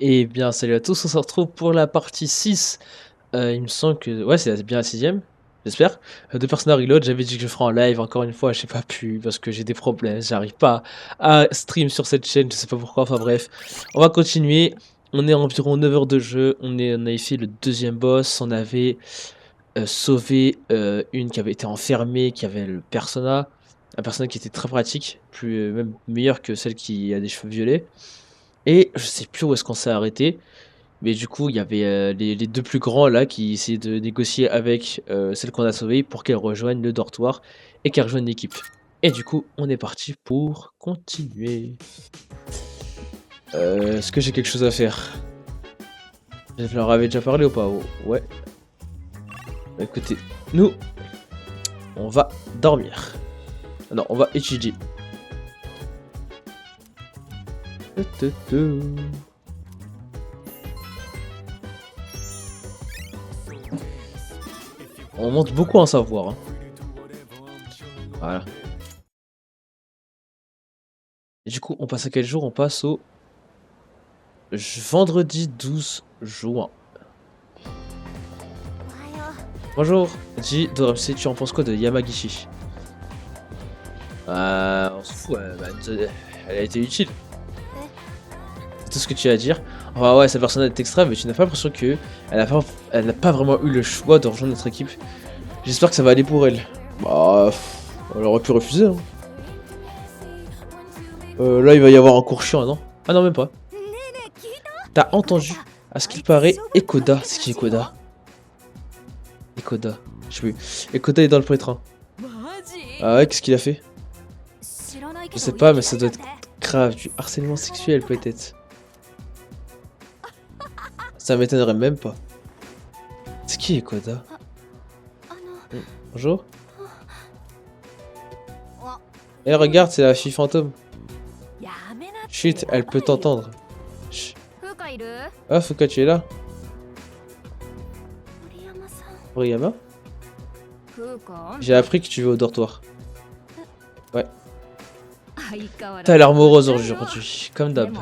Eh bien, salut à tous, on se retrouve pour la partie 6. Il me semble que... Ouais, c'est bien la sixième, j'espère. De Persona Reload, j'avais dit que je ferais en live, encore une fois, j'ai pas pu, parce que j'ai des problèmes, j'arrive pas à stream sur cette chaîne, je sais pas pourquoi, enfin bref. On va continuer, on est à environ 9 heures de jeu, on avait fait le deuxième boss, on avait sauvé une qui avait été enfermée, qui avait le Persona, un Persona qui était très pratique, plus, même meilleur que celle qui a des cheveux violets. Et je sais plus où est-ce qu'on s'est arrêté. Mais du coup, il y avait les 2 plus grands là qui essayaient de négocier avec celle qu'on a sauvée pour qu'elle rejoigne le dortoir et qu'elle rejoigne l'équipe. Et du coup, on est parti pour continuer. Est-ce que j'ai quelque chose à faire? Je leur avais déjà parlé ou pas? Oh, ouais. Bah, écoutez, nous, on va dormir. Ah non, on va étudier. On monte beaucoup en savoir, hein. Voilà. Et du coup, on passe à quel jour? On passe au vendredi 12 juin. Bonjour, Ji Doremse, tu en penses quoi de Yamagishi? On s'en fout, elle a été utile. C'est tout ce que tu as à dire. Enfin ouais, sa personnalité est extrême, mais tu n'as pas l'impression que elle n'a pas vraiment eu le choix de rejoindre notre équipe. J'espère que ça va aller pour elle. Bah, elle aurait pu refuser, hein. Là, il va y avoir un cours chiant, non? Ah non, même pas. T'as entendu? À ce qu'il paraît, Ekoda. C'est qui Ekoda? Ekoda. Je sais plus. Ekoda est dans le pré-train. Ah ouais, qu'est-ce qu'il a fait? Je sais pas, mais ça doit être grave. Du harcèlement sexuel, peut-être. Ça m'étonnerait même pas. C'est qui Ekoda? Bonjour. Eh, regarde, c'est la fille fantôme. Chut, elle peut t'entendre. Ah, Fuka, tu es là? Moriyama? J'ai appris que tu vas au dortoir. Ouais. T'as l'air morose aujourd'hui, comme d'hab.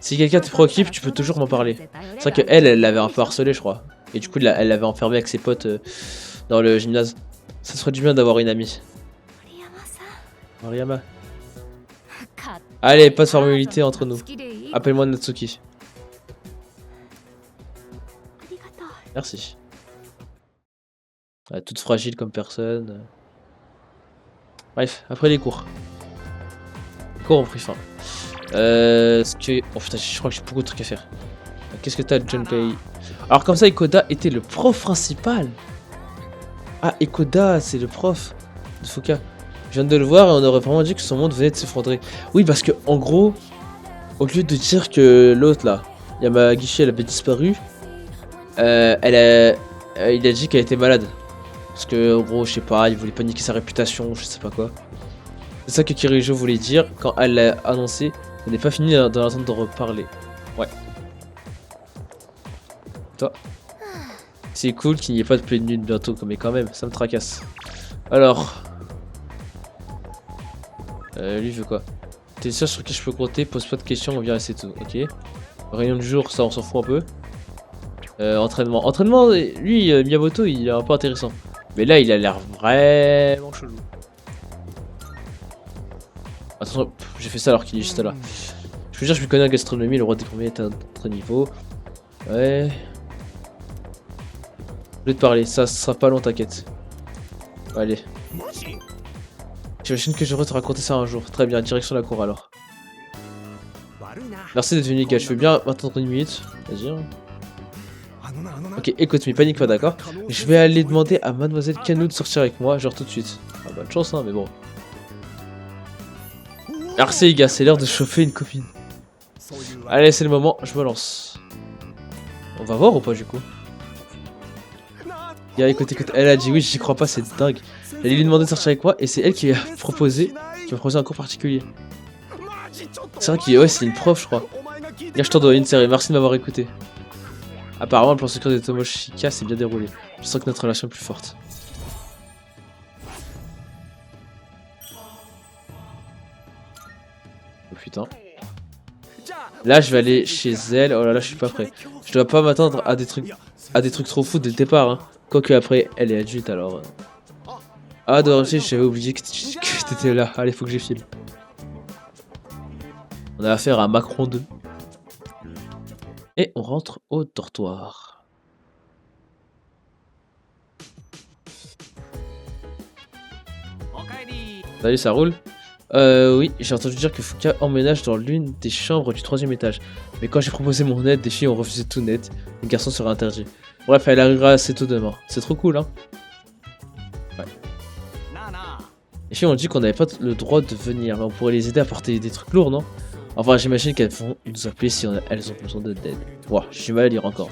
Si quelqu'un te préoccupe, tu peux toujours m'en parler. C'est vrai qu'elle, elle l'avait un peu harcelé, je crois. Et du coup, elle l'avait enfermé avec ses potes dans le gymnase. Ça serait du bien d'avoir une amie. Moriyama. Allez, pas de formalité entre nous. Appelle-moi Natsuki. Merci. Ouais, toute fragile comme personne. Bref, après les cours. Les cours ont pris fin. Ce que... Oh putain, je crois que j'ai beaucoup de trucs à faire. Qu'est-ce que t'as, Junpei? Alors comme ça, Ekoda était le prof principal. Ah, Ekoda, c'est le prof de Fuka. Je viens de le voir et on aurait vraiment dit que son monde venait de s'effondrer. Oui, parce que en gros, au lieu de dire que l'autre là, Yamagishi, elle avait disparu, il a dit qu'elle était malade. Parce que en gros, je sais pas, il voulait paniquer sa réputation, je sais pas quoi. C'est ça que Kirijo voulait dire quand elle l'a annoncé. Elle n'est pas fini dans l'attente de reparler. Ouais. Toi. C'est cool qu'il n'y ait pas de pleine lune bientôt, mais quand même, ça me tracasse. Alors. Lui veut quoi? T'es sûr sur qui je peux compter? Pose pas de questions, on vient et c'est tout, ok. Réunion du jour, ça on s'en fout un peu. Entraînement. Entraînement, lui, Miyamoto, il est un peu intéressant. Mais là, il a l'air vraiment chelou. Attention, j'ai fait ça alors qu'il est juste là. Je veux dire, je me connais en gastronomie, le roi des premiers est à notre niveau. Ouais. Je vais te parler, ça sera pas long, t'inquiète. Allez. J'imagine que je devrais te raconter ça un jour. Très bien, direction la cour alors. Merci d'être venu, gars. Je veux bien m'attendre une minute. Vas-y. Hein. Ok, écoute, mais panique pas, d'accord? Je vais aller demander à Mademoiselle Kanou de sortir avec moi, genre tout de suite. Ah, bonne chance, hein, mais bon. Merci, les gars, c'est l'heure de chauffer une copine. Allez, c'est le moment, je me lance. On va voir ou pas, du coup? Gars, écoute, elle a dit oui, j'y crois pas, c'est dingue. J'allais lui demander de sortir avec moi et c'est elle qui m'a proposé un cours particulier. C'est vrai qu'il ouais, c'est une prof, je crois. Gars, je t'en dois une série, merci de m'avoir écouté. Apparemment, le plan secret de Tomoshika s'est bien déroulé. Je sens que notre relation est plus forte. Oh putain. Là, je vais aller chez elle. Oh là là, je suis pas prêt. Je dois pas m'attendre à des trucs trop fous dès le départ. Hein. Quoique après, elle est adulte alors. Ah, Dorothy, j'avais oublié que t'étais là. Allez, faut que j'y file. On a affaire à Macron 2. Et on rentre au dortoir. Salut, ça roule? Oui, j'ai entendu dire que Fuka emménage dans l'une des chambres du 3e étage. Mais quand j'ai proposé mon aide, des filles ont refusé tout net. Les garçons seraient interdits. Bref, elle arrivera assez tôt demain. C'est trop cool, hein? Ouais. Les filles ont dit qu'on n'avait pas le droit de venir, mais on pourrait les aider à porter des trucs lourds, non? Enfin, j'imagine qu'elles vont nous appeler si elles ont besoin d'aide. Ouah, j'ai du mal à lire encore.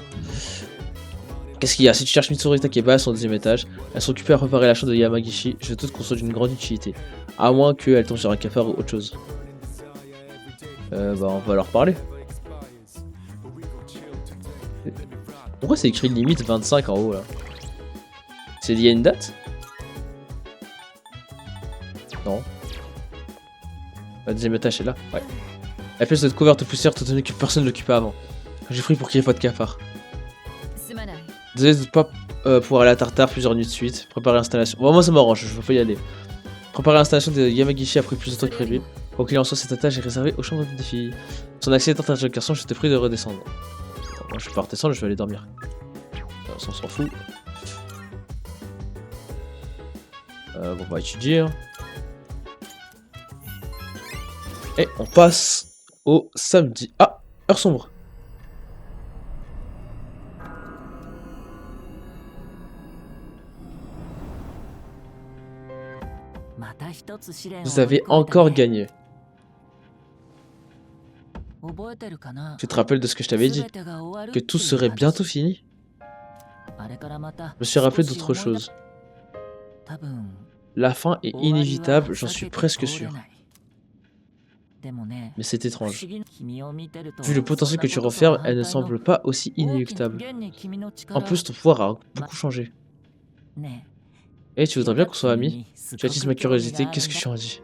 Qu'est-ce qu'il y a? Si tu cherches Mitsuri Takeba à son 2e étage, elles sont occupées à préparer la chambre de Yamagishi. Je doute qu'on soit d'une grande utilité. À moins qu'elle tombe sur un cafard ou autre chose. Bah, on va leur parler. Pourquoi c'est écrit limite 25 en haut là? C'est lié à une date? Non. La 2e étage est là? Ouais. La pièce doit être couverte de poussière étant donné que personne ne l'occupait avant. J'ai pris pour qu'il n'y ait pas de cafard. Désolé de pas pouvoir aller à Tartare plusieurs nuits de suite. Préparer l'installation. Bon, moi ça m'arrange, je veux pas y aller. Préparer l'installation de Yamagishi a pris plus de temps que prévu. Quoi qu'il en soit, cette étage est réservée aux chambres des filles. Son accès est interdit aux garçons, je te prie de redescendre. Moi je vais pas redescendre, je vais aller dormir. Ça, on s'en fout. Bon, on va étudier. Hein. Et on passe au samedi. Ah, heure sombre. Vous avez encore gagné. Tu te rappelles de ce que je t'avais dit? Que tout serait bientôt fini? Je me suis rappelé d'autre chose. La fin est inévitable, j'en suis presque sûr. Mais c'est étrange. Vu le potentiel que tu renfermes, elle ne semble pas aussi inéluctable. En plus, ton pouvoir a beaucoup changé. Et tu voudrais bien qu'on soit amis? Tu attises ma curiosité, qu'est-ce que tu en dis?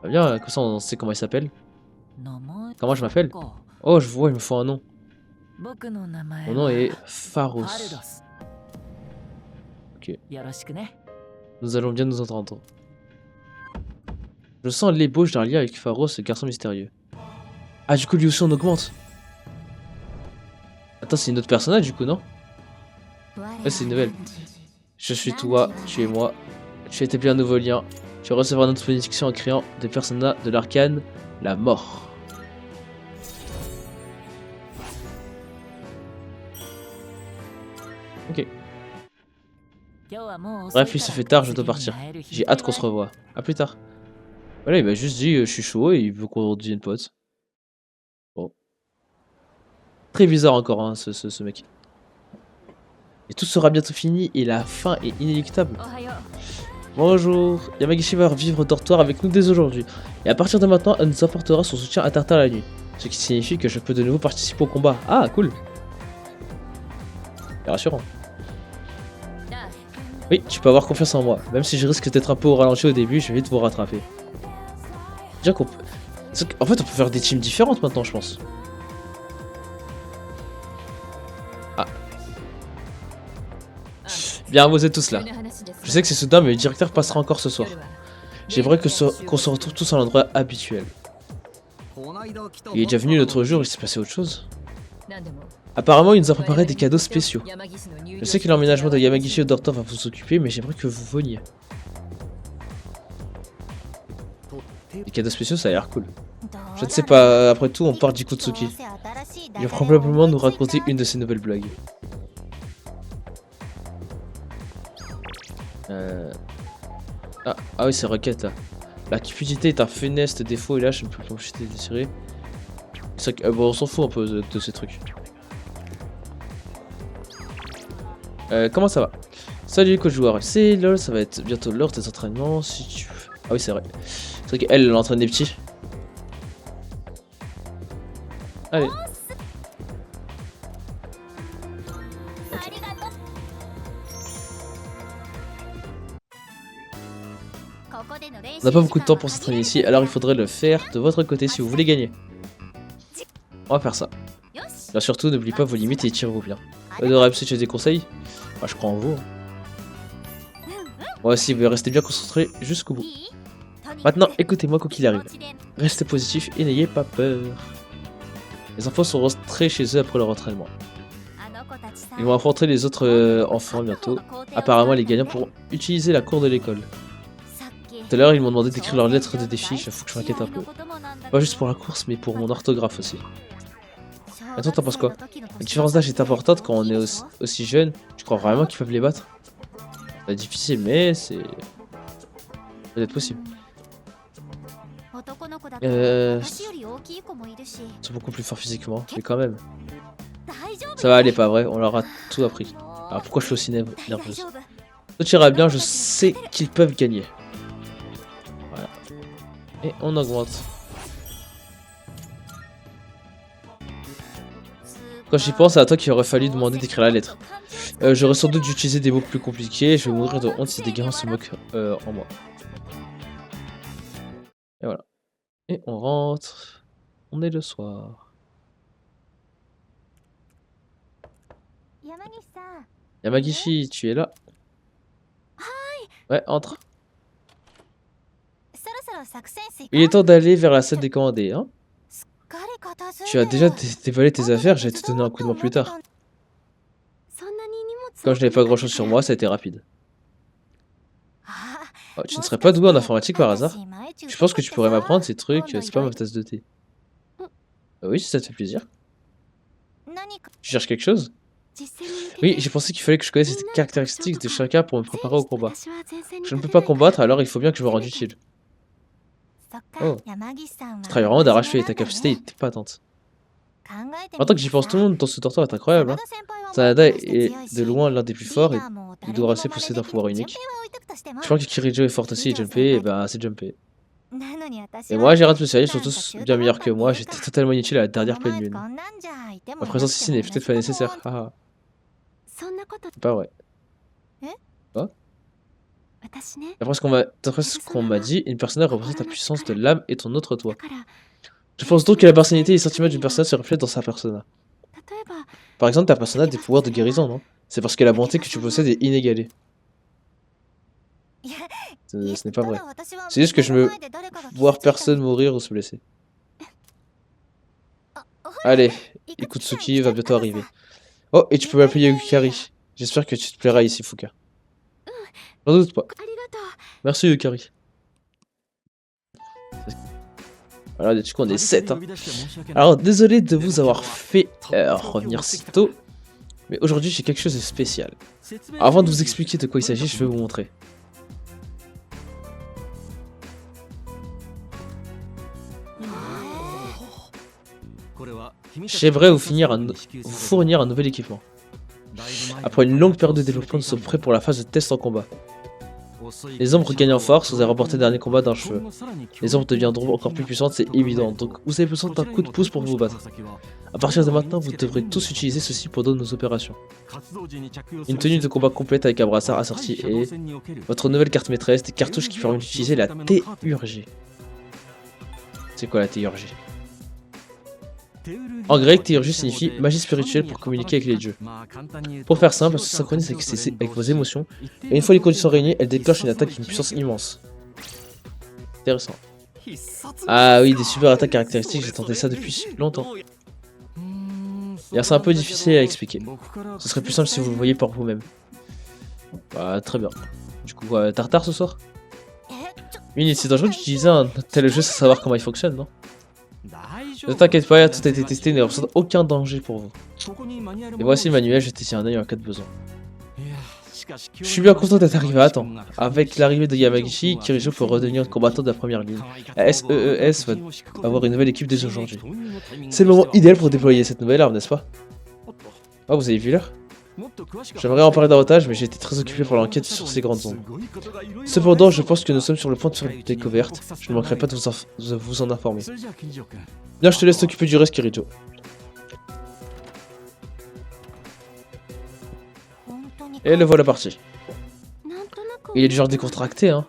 Bah bien, comme ça on sait comment il s'appelle. Comment je m'appelle? Oh, je vois, il me faut un nom. Mon nom est Pharos. Ok. Nous allons bien nous entendre. Je sens l'ébauche d'un lien avec Pharos, ce garçon mystérieux. Ah, du coup, lui aussi on augmente. Attends, c'est une autre personnage du coup, non? Ouais, c'est une nouvelle. Je suis toi, tu es moi. Tu as établi un nouveau lien. Tu recevras notre bénédiction en créant des personnages de l'arcane, la mort. Ok. Bref, il se fait tard, je dois partir. J'ai hâte qu'on se revoie. A plus tard. Voilà, il m'a juste dit je suis chaud et il veut qu'on devienne potes. Bon. Très bizarre encore, hein, ce mec. Et tout sera bientôt fini et la fin est inéluctable. Bonjour, Yamagishi va vivre au dortoir avec nous dès aujourd'hui. Et à partir de maintenant, elle nous apportera son soutien à Tartare la nuit. Ce qui signifie que je peux de nouveau participer au combat. Ah, cool. C'est rassurant. Oui, tu peux avoir confiance en moi. Même si je risque d'être un peu au ralenti au début, je vais vite vous rattraper. Déjà qu'on peut... En fait, on peut faire des teams différentes maintenant, je pense. Ah. Bien, vous êtes tous là. Je sais que c'est soudain, mais le directeur passera encore ce soir. J'aimerais qu'on se retrouve tous à l'endroit habituel. Il est déjà venu l'autre jour, il s'est passé autre chose. Apparemment, il nous a préparé des cadeaux spéciaux. Je sais que l'emménagement de Yamagishi au dortoir va vous occuper, mais j'aimerais que vous veniez. Les cadeaux spéciaux, ça a l'air cool. Je ne sais pas, après tout, on parle d'Ikutsuki. Il va probablement nous raconter une de ses nouvelles blagues. Ah oui, c'est requête là. La cupidité est un funeste défaut et là je ne peux pas m'empêcher de désirer. Bon, on s'en fout un peu de ces trucs. Comment ça va? Salut coach joueur, c'est lol, ça va être bientôt l'heure des entraînements si tu... Ah oui c'est vrai. C'est vrai qu'elle entraîne des petits. Allez. On n'a pas beaucoup de temps pour s'entraîner ici, alors il faudrait le faire de votre côté si vous voulez gagner. On va faire ça. Bien surtout, n'oubliez pas vos limites et tirez-vous bien. De Rap, si tu as des conseils, je crois en vous. Moi aussi, vous devez rester bien concentré jusqu'au bout. Maintenant, écoutez-moi quoi qu'il arrive. Restez positif et n'ayez pas peur. Les enfants sont rentrés chez eux après leur entraînement. Ils vont affronter les autres enfants bientôt. Apparemment, les gagnants pourront utiliser la cour de l'école. Tout à l'heure, ils m'ont demandé d'écrire leurs lettres de défi, j'avoue que je m'inquiète un peu. Pas juste pour la course, mais pour mon orthographe aussi. Attends, t'en penses quoi? La différence d'âge est importante quand on est aussi jeune. Tu crois vraiment qu'ils peuvent les battre? C'est difficile, mais c'est peut-être possible. Ils sont beaucoup plus forts physiquement, mais quand même. Ça va aller, pas vrai? On leur a tout appris. Alors pourquoi je suis aussi nerveuse? Tout ira bien, je sais qu'ils peuvent gagner. Voilà. Et on augmente. Quand j'y pense, c'est à toi qu'il aurait fallu demander d'écrire la lettre. J'aurais sans doute dû utiliser des mots plus compliqués. Je vais mourir de honte si des gamins se moquent en moi. Et voilà. Et on rentre. On est le soir. Yamagishi, tu es là? Ouais, entre. Il est temps d'aller vers la salle des commandés, hein? Tu as déjà dévoilé tes affaires, j'ai te donner un coup de main plus tard. Quand je n'avais pas grand chose sur moi, ça a été rapide. Oh, tu ne serais pas doué en informatique par hasard? Je pense que tu pourrais m'apprendre ces trucs, c'est pas ma tasse de thé. Oui, si ça te fait plaisir. Tu cherches quelque chose? Oui, j'ai pensé qu'il fallait que je connaisse les caractéristiques de chacun pour me préparer au combat. Je ne peux pas combattre, alors il faut bien que je me rende utile. Oh, tu travailles vraiment d'arrache-pied et ta capacité est épatante. En tant que j'y pense, tout le monde dans ce torteur est incroyable. Hein. Sanada est de loin l'un des plus forts et il doit rester posséder un pouvoir unique. Je crois que Kirijo est fort aussi et Junpei, et bah c'est Junpei. Et moi j'ai rien de spécial, ils sont tous bien meilleurs que moi, j'étais totalement inutile à la dernière pleine lune. Ma présence ici n'est peut-être pas nécessaire, haha. C'est pas vrai. Quoi? D'après ce qu'on m'a dit, une personnage représente la puissance de l'âme et ton autre toi. Je pense donc que la personnalité et les sentiments d'une personne se reflètent dans sa persona. Par exemple, ta persona a des pouvoirs de guérison, non? C'est parce que la bonté que tu possèdes est inégalée. Ce n'est pas vrai. C'est juste que je me voir personne mourir ou se blesser. Allez, Ikutsuki va bientôt arriver. Oh, et tu peux m'appeler Yukari. J'espère que tu te plairas ici, Fuka. J'en doute pas. Merci, Yukari. Voilà, du coup, on est 7. Hein. Alors, désolé de vous avoir fait revenir si tôt. Mais aujourd'hui, j'ai quelque chose de spécial. Alors, avant de vous expliquer de quoi il s'agit, je vais vous montrer. J'aimerais vous fournir un nouvel équipement. Après une longue période de développement, nous sommes prêts pour la phase de test en combat. Les ombres gagnent en force, vous avez remporté le dernier combat d'un cheveu. Les ombres deviendront encore plus puissantes, c'est évident, donc vous avez besoin d'un coup de pouce pour vous battre. A partir de maintenant, vous devrez tous utiliser ceci pendant nos opérations. Une tenue de combat complète avec un brassard assorti et votre nouvelle carte maîtresse, des cartouches qui permettent d'utiliser la théurgie. C'est quoi la théurgie? En grec, théurgie signifie magie spirituelle pour communiquer avec les dieux. Pour faire simple, elle se synchronise avec vos émotions, et une fois les conditions réunies, elle déclenche une attaque d'une puissance immense. Intéressant. Ah oui, des super attaques caractéristiques, j'ai tenté ça depuis longtemps. C'est un peu difficile à expliquer. Ce serait plus simple si vous le voyez par vous-même. Bah, très bien. Du coup, tartare ce soir? Oui, c'est dangereux d'utiliser un tel jeu sans savoir comment il fonctionne, non? Ne t'inquiète pas, tout a été testé, il ne représente aucun danger pour vous. Et voici le manuel, je t'ai tiré un œil en cas de besoin. Je suis bien content d'être arrivé à temps. Avec l'arrivée de Yamagishi, Kirijo peut redevenir combattant de la première ligne. La SEES va avoir une nouvelle équipe dès aujourd'hui. C'est le moment idéal pour déployer cette nouvelle arme, n'est-ce pas? Oh, vous avez vu l'heure? J'aimerais en parler davantage, mais j'ai été très occupé par l'enquête sur ces grandes ombres. Cependant, je pense que nous sommes sur le point de faire une découverte. Je ne manquerai pas de vous en informer. Bien, je te laisse t'occuper du reste, Kirijo. Et le voilà parti. Il est du genre décontracté, hein.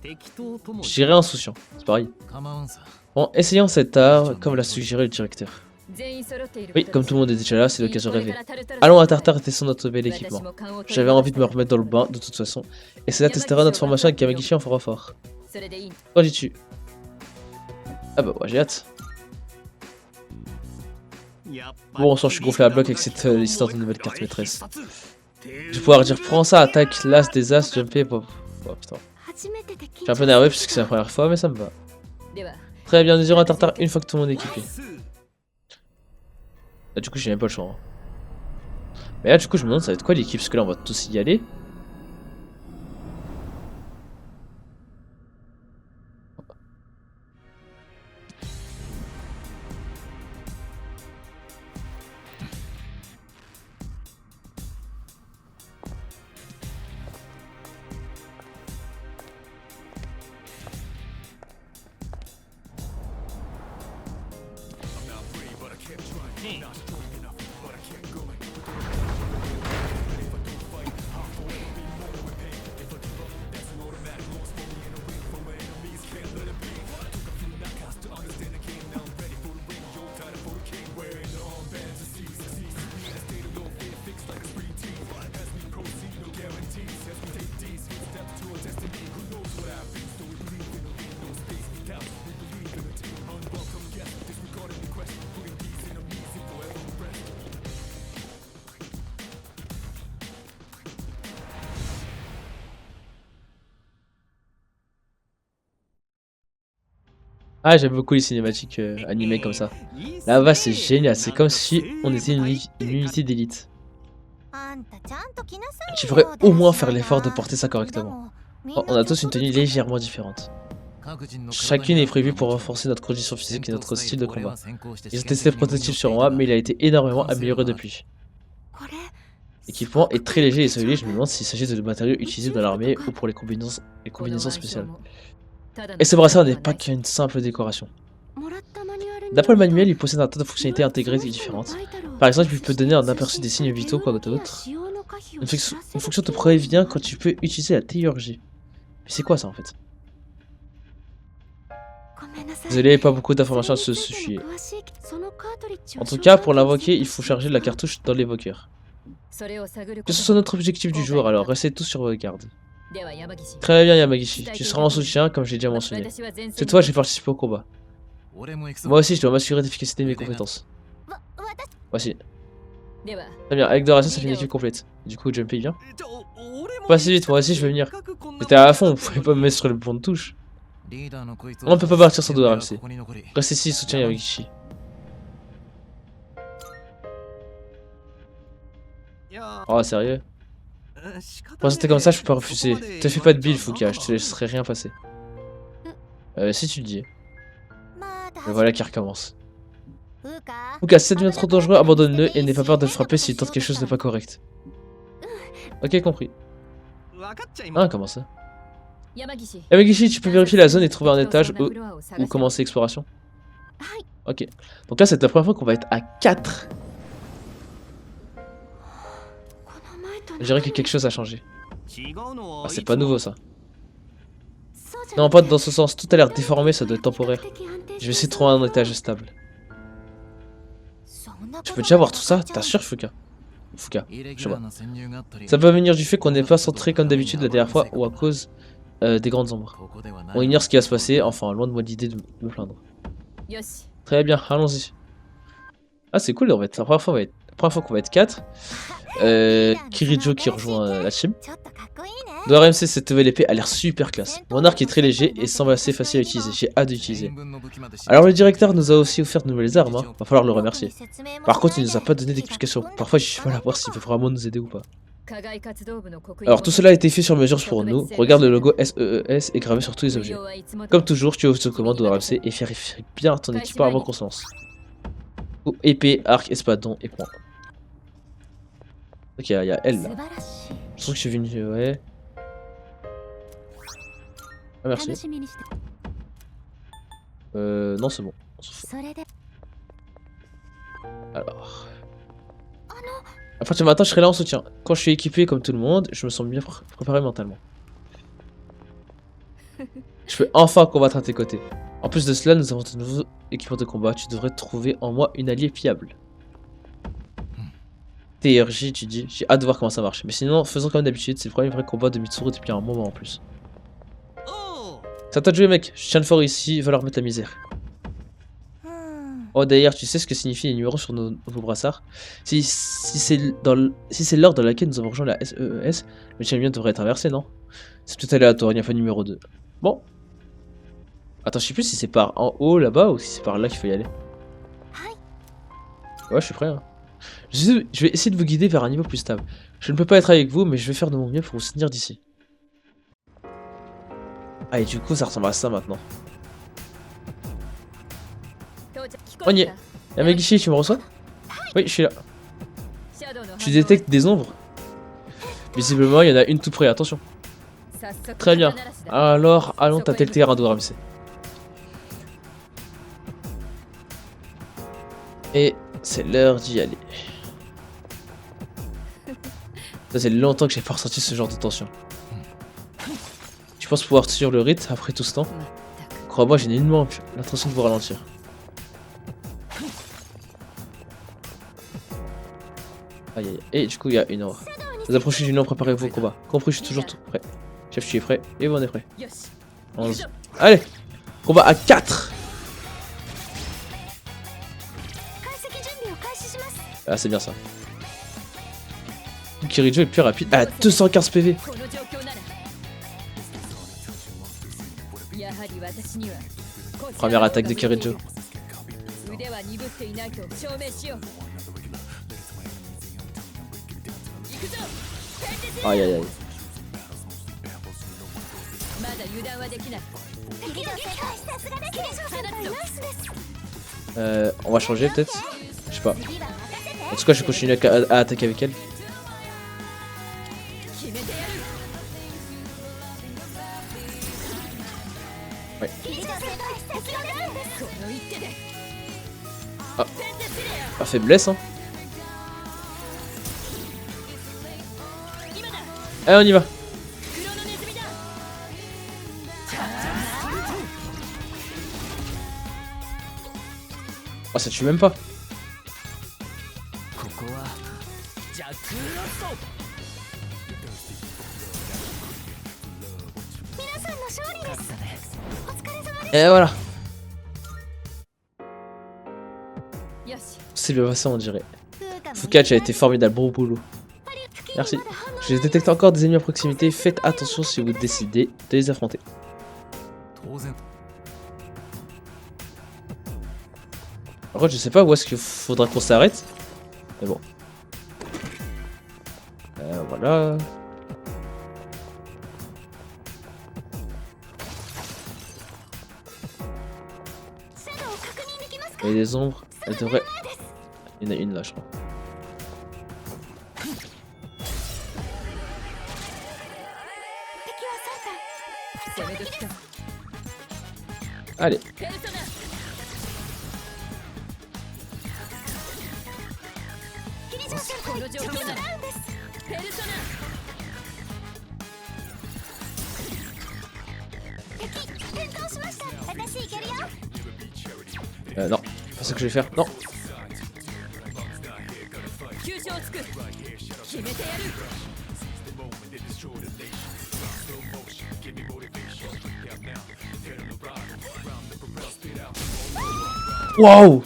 Je dirais insouciant, c'est pareil. En essayant cet art, comme l'a suggéré le directeur. Oui, comme tout le monde est déjà là, c'est l'occasion rêvée. Allons à Tartare et testons notre bel équipement. J'avais envie de me remettre dans le bain, de toute façon. Et cela testera notre formation avec Yamagishi en fort fort. Quand j'y tue. Ah bah ouais, j'ai hâte. Bon, on sent que je suis gonflé à bloc avec cette histoire de nouvelle carte maîtresse. Je vais pouvoir dire prends ça, attaque, l'as des as, jumper. Oh, putain. Je suis un peu nerveux puisque c'est la première fois, mais ça me va. Très bien, nous irons à Tartare une fois que tout le monde est équipé. Là, du coup, j'ai même pas le choix. Hein. Mais là, du coup, je me demande ça va être quoi l'équipe, parce que là, on va tous y aller. Ah, j'aime beaucoup les cinématiques animées comme ça. Là-bas, c'est génial. C'est comme si on était une unité d'élite. Tu ferais au moins faire l'effort de porter ça correctement. Oh, on a tous une tenue légèrement différente. Chacune est prévue pour renforcer notre condition physique et notre style de combat. Ils ont testé le prototype sur moi, mais il a été énormément amélioré depuis. L'équipement est très léger et solide, je me demande s'il s'agit de matériaux utilisés dans l'armée ou pour les combinaisons spéciales. Et ce brassard n'est pas qu'une simple décoration. D'après le manuel, il possède un tas de fonctionnalités intégrées et différentes. Par exemple, il peut donner un aperçu des signes vitaux quoi d'autre. Une fonction te prévient quand tu peux utiliser la théurgie. Mais c'est quoi ça en fait? Désolé, pas beaucoup d'informations à ce sujet. En tout cas, pour l'invoquer, il faut charger la cartouche dans l'évoqueur. Que ce soit notre objectif du jour, alors restez tous sur vos gardes. Très bien Yamagishi, tu seras en soutien comme j'ai déjà mentionné. Cette fois j'ai participé au combat. Moi aussi je dois m'assurer d'efficacité de mes compétences. Voici. Très bien, avec Dorasa ça fait une équipe complète. Du coup Jumpy vient. Pas si vite, moi aussi je vais venir. J'étais à fond, vous pouvez pas me mettre sur le bouton de touche. On ne peut pas partir sans RMC. Reste ici, soutiens Yamagishi. Oh sérieux? Quand c'était comme ça, je peux pas refuser. Te fais pas de bile, Fuka, je te laisserai rien passer. Si tu le dis. Le voilà qui recommence. Fuka, si ça devient trop dangereux, abandonne-le et n'aie pas peur de le frapper s'il tente quelque chose de pas correct. Ok, compris. Ah, comment ça? Yamagishi, tu peux vérifier la zone et trouver un étage ou commencer l'exploration. Ok. Donc là, c'est la première fois qu'on va être à 4. Je dirais que quelque chose a changé. Ah, c'est pas nouveau ça. Non, pas dans ce sens. Tout a l'air déformé, ça doit être temporaire. Je vais essayer de trouver un étage stable. Tu peux déjà voir tout ça? T'assures, Fuka? Fuka, je sais pas. Ça peut venir du fait qu'on n'est pas centré comme d'habitude la dernière fois ou à cause des grandes ombres. On ignore ce qui va se passer, enfin, loin de moi l'idée de me plaindre. Très bien, allons-y. Ah, c'est cool, on va être la première fois qu'on va être 4. Kirijo qui rejoint la team. De RMC, cette nouvelle épée a l'air super classe. Mon arc est très léger et semble assez facile à utiliser. J'ai hâte d'utiliser. Alors le directeur nous a aussi offert de nouvelles armes, hein. Va falloir le remercier. Par contre, il nous a pas donné d'explication. Parfois, j'ai du mal à voir s'il veut vraiment nous aider ou pas. Alors tout cela a été fait sur mesure pour nous. Regarde le logo SEES est gravé sur tous les objets. Comme toujours, tu ouvres ce commande de RMC et vérifie bien ton équipement avant qu'on se lance. Épée, arc, espadon et point. Ok, il y a elle là. Je trouve que je suis venu. Ouais. Ah, merci. Non, c'est bon. On s'en fout. Alors. À partir de maintenant, je serai là en soutien. Quand je suis équipé comme tout le monde, je me sens bien préparé mentalement. Je peux enfin combattre à tes côtés. En plus de cela, nous avons de nouveaux équipements de combat. Tu devrais trouver en moi une alliée fiable. TRJ, tu dis. J'ai hâte de voir comment ça marche. Mais sinon, faisons comme d'habitude. C'est le premier vrai combat de Mitsuru depuis un moment en plus. Ça t'a de jouer, mec. Je tiens le fort ici. Va leur mettre la misère. Oh, d'ailleurs, tu sais ce que signifient les numéros sur nos brassards? Si c'est l'ordre dans laquelle nous avons rejoint la SEES, le champion devrait être inversé, non? C'est tout aléatoire, il n'y a pas de numéro 2. Bon. Attends, je sais plus si c'est par en haut là-bas ou si c'est par là qu'il faut y aller. Ouais, je suis prêt. Hein. Je vais essayer de vous guider vers un niveau plus stable. Je ne peux pas être avec vous, mais je vais faire de mon mieux pour vous soutenir d'ici. Ah, et du coup, ça ressemble à ça maintenant. On y est. Yamagishi, tu me reçois? Oui, je suis là. Tu détectes des ombres? Visiblement, il y en a une tout près, attention. Très bien. Alors, allons tâter le terrain de Ramsey. Et c'est l'heure d'y aller. Ça fait longtemps que j'ai pas ressenti ce genre de tension. Tu penses pouvoir suivre le rythme après tout ce temps? Crois-moi, j'ai nullement l'intention de vous ralentir. Aïe aïe. Et du coup, il y a une heure. Vous approchez d'une heure, préparez-vous au combat. Compris, je suis toujours tout prêt. Chef, tu es prêt et on est prêt. 11. Allez! Combat à 4! Ah, c'est bien ça. Kirijo est plus rapide. À 215 PV. Première attaque de Kirijo. Aïe aïe aïe. On va changer peut-être. Je sais pas. En tout cas, je continue à attaquer avec elle. Ouais. Ah. Pas faiblesse, hein. Allez, on y va. Oh, ça tue même pas. Et voilà. C'est bien passé, on dirait. Fukach a été formidable, bon boulot. Merci. Je détecte encore des ennemis à proximité. Faites attention si vous décidez de les affronter. Par contre, je sais pas où est-ce qu'il faudra qu'on s'arrête. Mais bon. Voilà. Il y a des ombres. Elle devrait... Il y en a une là, je crois. Allez. Non, c'est pas ça que je vais faire. Non. Waouh!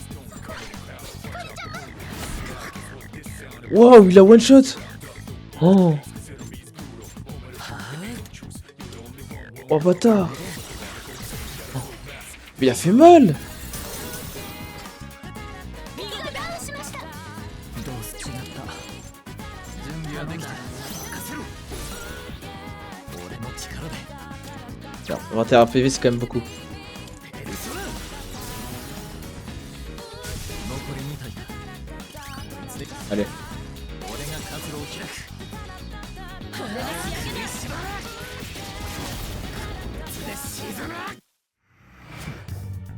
Waouh, il a one shot! Oh! Oh bâtard! Mais il a fait mal! Tiens, 21 PV c'est quand même beaucoup. Allez.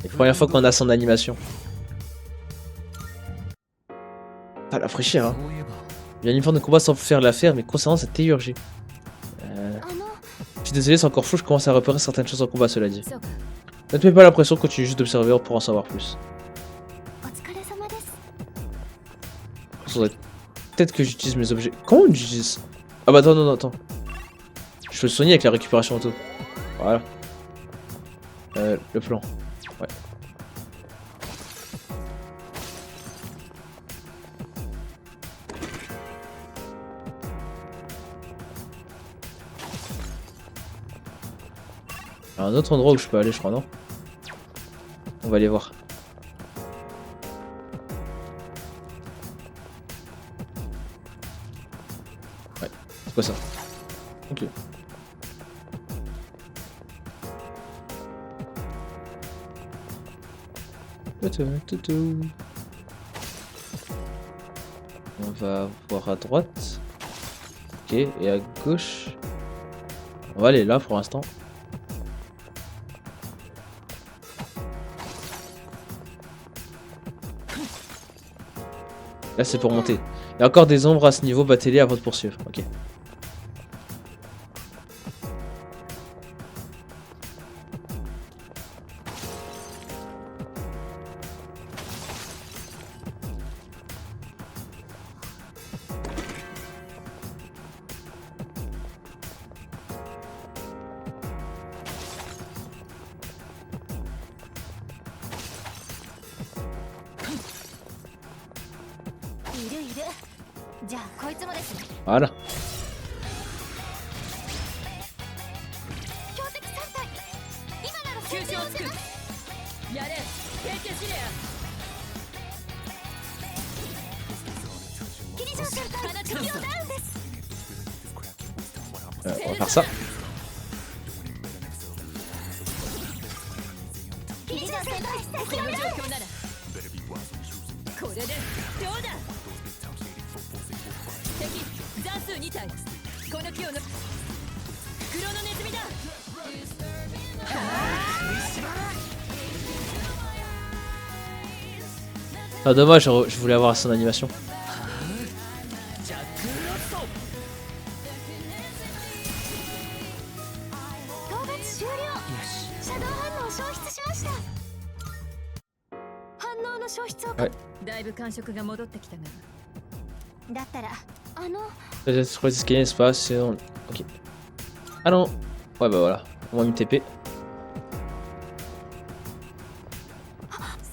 C'est la première fois qu'on a son animation. Ah la fraîcheur hein. Il y a une forme de combat sans faire l'affaire, mais concernant cette théurgie. Tu désolé, c'est encore flou, je commence à repérer certaines choses en combat, cela dit. Ne te mets pas la pression, continue juste d'observer pour en savoir plus. Faudrait peut-être que j'utilise mes objets. Comment on utilise? Ah bah attends, non, attends. Je peux le soigner avec la récupération auto. Voilà. Le plan. Ouais. Il y a un autre endroit où je peux aller, je crois, non? On va aller voir. Ouais, c'est quoi ça? Ok. On va voir à droite. Ok, et à gauche. On va aller là pour l'instant. Là c'est pour monter. Il y a encore des ombres à ce niveau, battez-les avant de poursuivre. Ok. Voilà. On va faire ça. Ah dommage, je voulais avoir son animation. Ouais. Peut-être les escaliers, n'est-ce pas? Ok. Ah non. Ouais bah voilà. On va me TP.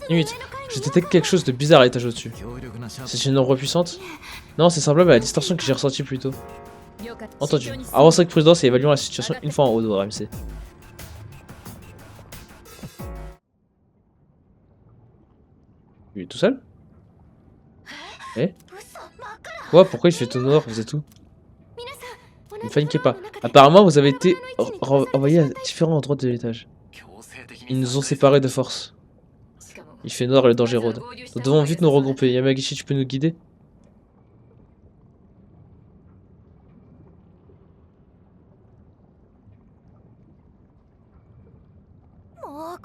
Limite. Je détecte quelque chose de bizarre à l'étage au-dessus. C'est une ombre puissante? Non, c'est semblable à la distorsion que j'ai ressentie plus tôt. Entendu. Avance avec prudence et évaluons la situation une fois en haut de RMC. Il est tout seul? Eh? Quoi? Pourquoi il fait tout noir? Vous êtes où? Ne paniquez pas. Apparemment, vous avez été envoyés à différents endroits de l'étage. Ils nous ont séparés de force. Il fait noir et le danger rôde. Nous devons vite nous regrouper. Yamagishi, tu peux nous guider?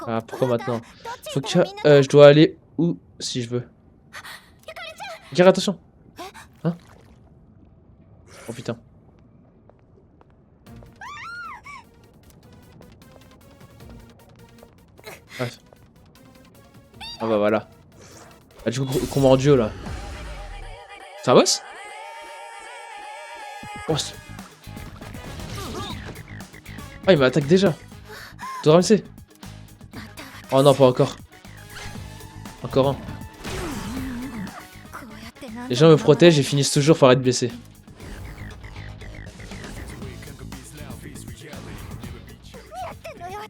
Ah, pourquoi maintenant? Faut que... je dois aller où si je veux? Gare, attention! Hein? Oh putain. Bref. Ah bah voilà. Ah, du coup, combat en duo là. C'est un boss? Oh, ah, il m'attaque déjà. Tout ramasser. Oh non, pas encore. Encore un. Les gens me protègent et finissent toujours par être blessés.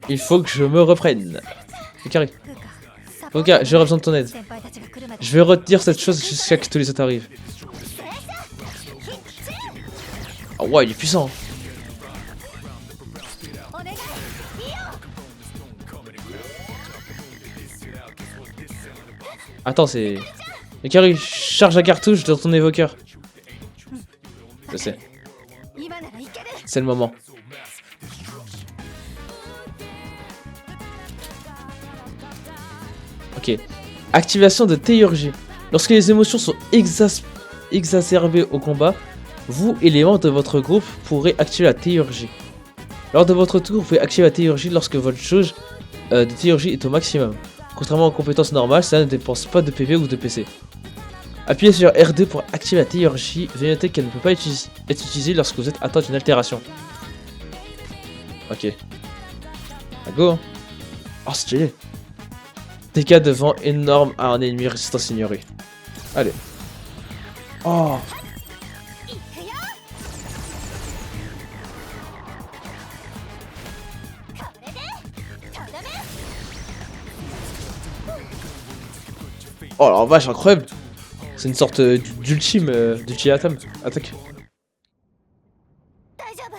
Il faut que je me reprenne. Carré. Ok, j'aurai besoin de ton aide. Je vais retenir cette chose jusqu'à ce que tous les autres arrivent. Ah ouais, il est puissant. Attends, c'est... Ikari, charge la cartouche dans ton évoqueur. Je sais. C'est le moment. Ok. Activation de théurgie. Lorsque les émotions sont exacerbées au combat, vous et les membres de votre groupe pourrez activer la théurgie. Lors de votre tour, vous pouvez activer la théurgie lorsque votre jauge de théurgie est au maximum. Contrairement aux compétences normales, ça ne dépense pas de PV ou de PC. Appuyez sur R2 pour activer la théurgie. Veuillez noter qu'elle ne peut pas être utilisée lorsque vous êtes atteint d'une altération. Ok. Ah, go hein. Oh, stylé. Dégâts de vent énorme à un ennemi résistance ignorée. Allez. Oh. Oh la vache, incroyable. C'est une sorte d'ultime d'ultimatum. Attaque.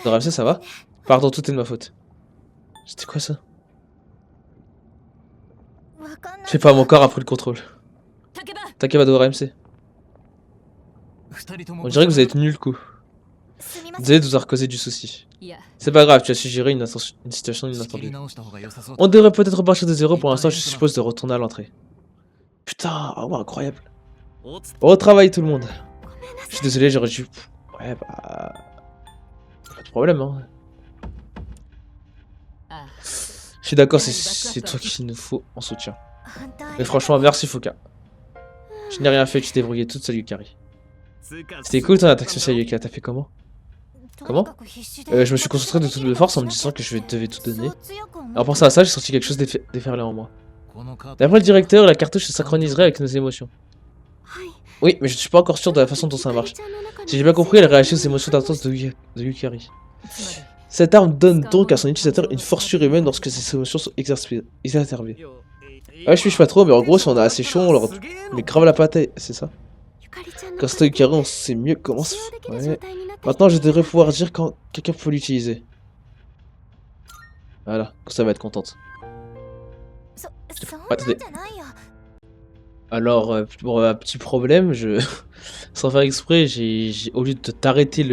RMC, ça va? Pardon, tout est de ma faute. C'était quoi ça? Je sais pas, mon corps a pris le contrôle. Takeba de RMC. On dirait que vous avez tenu le coup. Désolé de vous avoir causé du souci. C'est pas grave, tu as su gérer une situation inattendue. On devrait peut-être repartir de zéro pour l'instant, je suppose de retourner à l'entrée. Putain, oh, incroyable. Bon travail tout le monde. Je suis désolé, j'aurais dû... Ouais, bah... Pas de problème, hein. Je suis d'accord, c'est toi qu'il nous faut en soutien. Mais franchement, merci Fuka. Je n'ai rien fait, tu t'es débrouillé toute seule, Yukari. C'était cool ton attaque spéciale, Yuka. T'as fait comment? Comment? Je me suis concentré de toutes mes forces en me disant que je devais tout donner. En pensant à ça, j'ai senti quelque chose déferler en moi. D'après le directeur, la cartouche se synchroniserait avec nos émotions. Oui, mais je ne suis pas encore sûr de la façon dont ça marche. Si j'ai bien compris, elle réagit aux émotions intenses de Yukari. Cette arme donne donc à son utilisateur une force surhumaine lorsque ses émotions sont exacerbées. Ouais, je fiche pas trop, mais en gros, si on a assez chaud, on leur met grave la patate, c'est ça? Quand c'est Yukari, on sait mieux comment se... Ouais. Maintenant, je devrais pouvoir dire quand quelqu'un peut l'utiliser. Voilà, ça va être contente. Attendez. Alors, pour un petit problème, sans faire exprès, au lieu de t'arrêter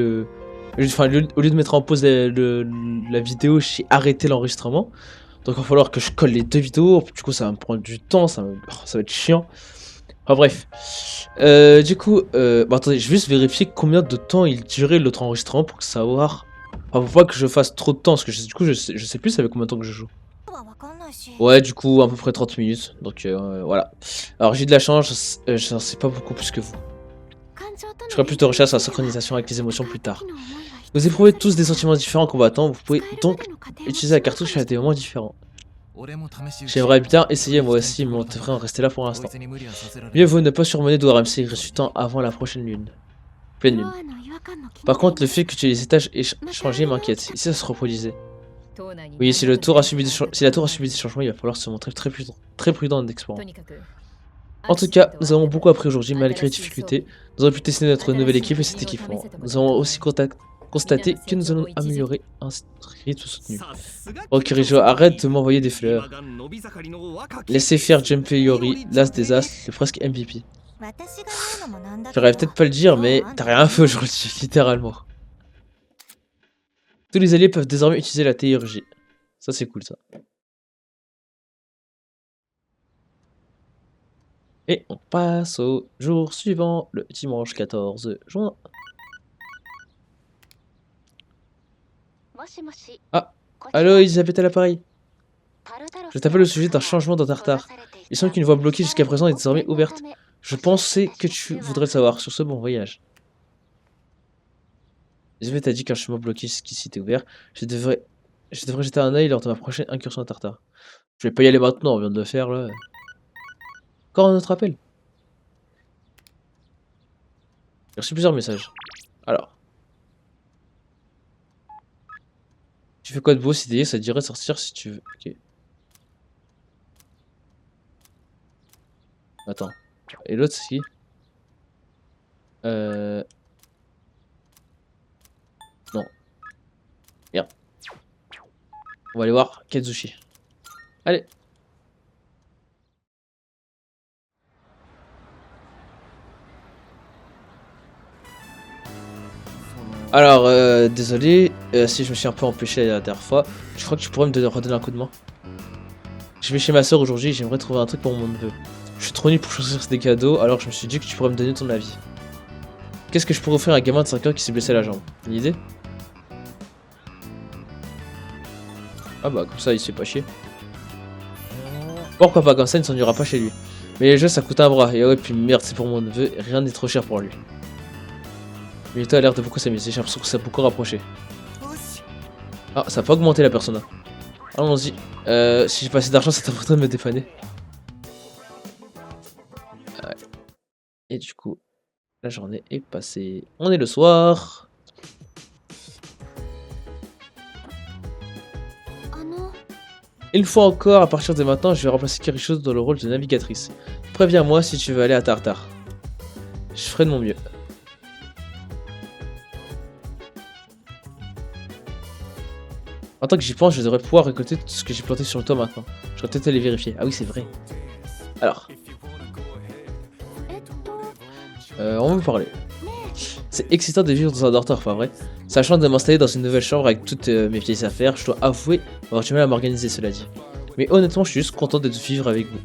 Enfin, au lieu de mettre en pause la vidéo, j'ai arrêté l'enregistrement. Donc il va falloir que je colle les deux vidéos. Du coup, ça va me prendre du temps, ça va être chiant. Enfin bref. Du coup, bon, attendez, je vais juste vérifier combien de temps il durait l'autre enregistrement pour savoir... Enfin, pour pas que je fasse trop de temps, parce que du coup, je sais plus ça fait combien de temps que je joue. Ouais, du coup, à peu près 30 minutes. Donc voilà. Alors j'ai de la chance, je sais pas beaucoup plus que vous. Je ferai plus de recherche sur la synchronisation avec les émotions plus tard. Vous éprouvez tous des sentiments différents en combattant, vous pouvez donc utiliser la cartouche à des moments différents. J'aimerais bien essayer moi aussi, mais on devrait en rester là pour l'instant. Mieux vaut ne pas surmener d'ORMC ressuscitant avant la prochaine lune. Pleine lune. Par contre, le fait que tu aies les étages changés m'inquiète. Et si ça se reproduisait? Oui, si la tour a subi des changements, il va falloir se montrer très prudent d'explorer. En tout cas, nous avons beaucoup appris aujourd'hui malgré les difficultés. Nous avons pu tester notre nouvelle équipe et cet équipement. Nous avons aussi constaté que nous allons améliorer un rythme soutenu. Ok, Kirijo, arrête de m'envoyer des fleurs. Laissez faire Junpei Iori, l'as des as, le presque MVP. J'aurais peut-être pas le dire, mais t'as rien fait aujourd'hui, littéralement. Tous les alliés peuvent désormais utiliser la théurgie. Ça, c'est cool, ça. Et on passe au jour suivant, le dimanche 14 juin. Ah, allô Elisabeth à l'appareil. Je t'appelle au sujet d'un changement dans Tartare. Il semble qu'une voie bloquée jusqu'à présent est désormais ouverte. Je pensais que tu voudrais le savoir. Sur ce, bon voyage. Elisabeth a dit qu'un chemin bloqué jusqu'ici était ouvert. Je devrais jeter un œil lors de ma prochaine incursion à Tartare. Je vais pas y aller maintenant, on vient de le faire là. Encore un autre appel. J'ai reçu plusieurs messages. Alors. Tu fais quoi de beau CDI? Ça te dirait de sortir si tu veux. Ok. Attends. Et l'autre c'est qui? Non. Merde. On va aller voir Kazushi. Allez. Alors, désolé si je me suis un peu empêché la dernière fois. Je crois que tu pourrais me redonner un coup de main. Je vais chez ma soeur aujourd'hui et j'aimerais trouver un truc pour mon neveu. Je suis trop nul pour choisir des cadeaux, alors je me suis dit que tu pourrais me donner ton avis. Qu'est-ce que je pourrais offrir à un gamin de 5 ans qui s'est blessé la jambe? Une idée? Ah bah comme ça il se fait pas chier. Pourquoi pas, comme ça il ne s'ennuiera pas chez lui. Mais les jeux ça coûte un bras, et ouais puis merde c'est pour mon neveu, rien n'est trop cher pour lui. Milito a l'air de beaucoup s'amuser, j'ai l'impression que ça a beaucoup rapproché. Ah ça a pas augmenté la persona. Allons-y. Si j'ai pas assez d'argent ça t'apporterait de me dépanner. Ouais. Et du coup, la journée est passée. On est le soir. Une fois encore, à partir de maintenant, je vais remplacer Kirishou dans le rôle de navigatrice. Préviens-moi si tu veux aller à Tartare. Je ferai de mon mieux. En tant que j'y pense, je devrais pouvoir récolter tout ce que j'ai planté sur le toit maintenant. Je vais peut-être aller vérifier. Ah oui, c'est vrai. Alors. On va me parler. C'est excitant de vivre dans un dortoir, pas vrai? Sachant de m'installer dans une nouvelle chambre avec toutes mes vieilles affaires, je dois avouer avoir du mal à m'organiser, cela dit. Mais honnêtement, je suis juste content de vivre avec vous.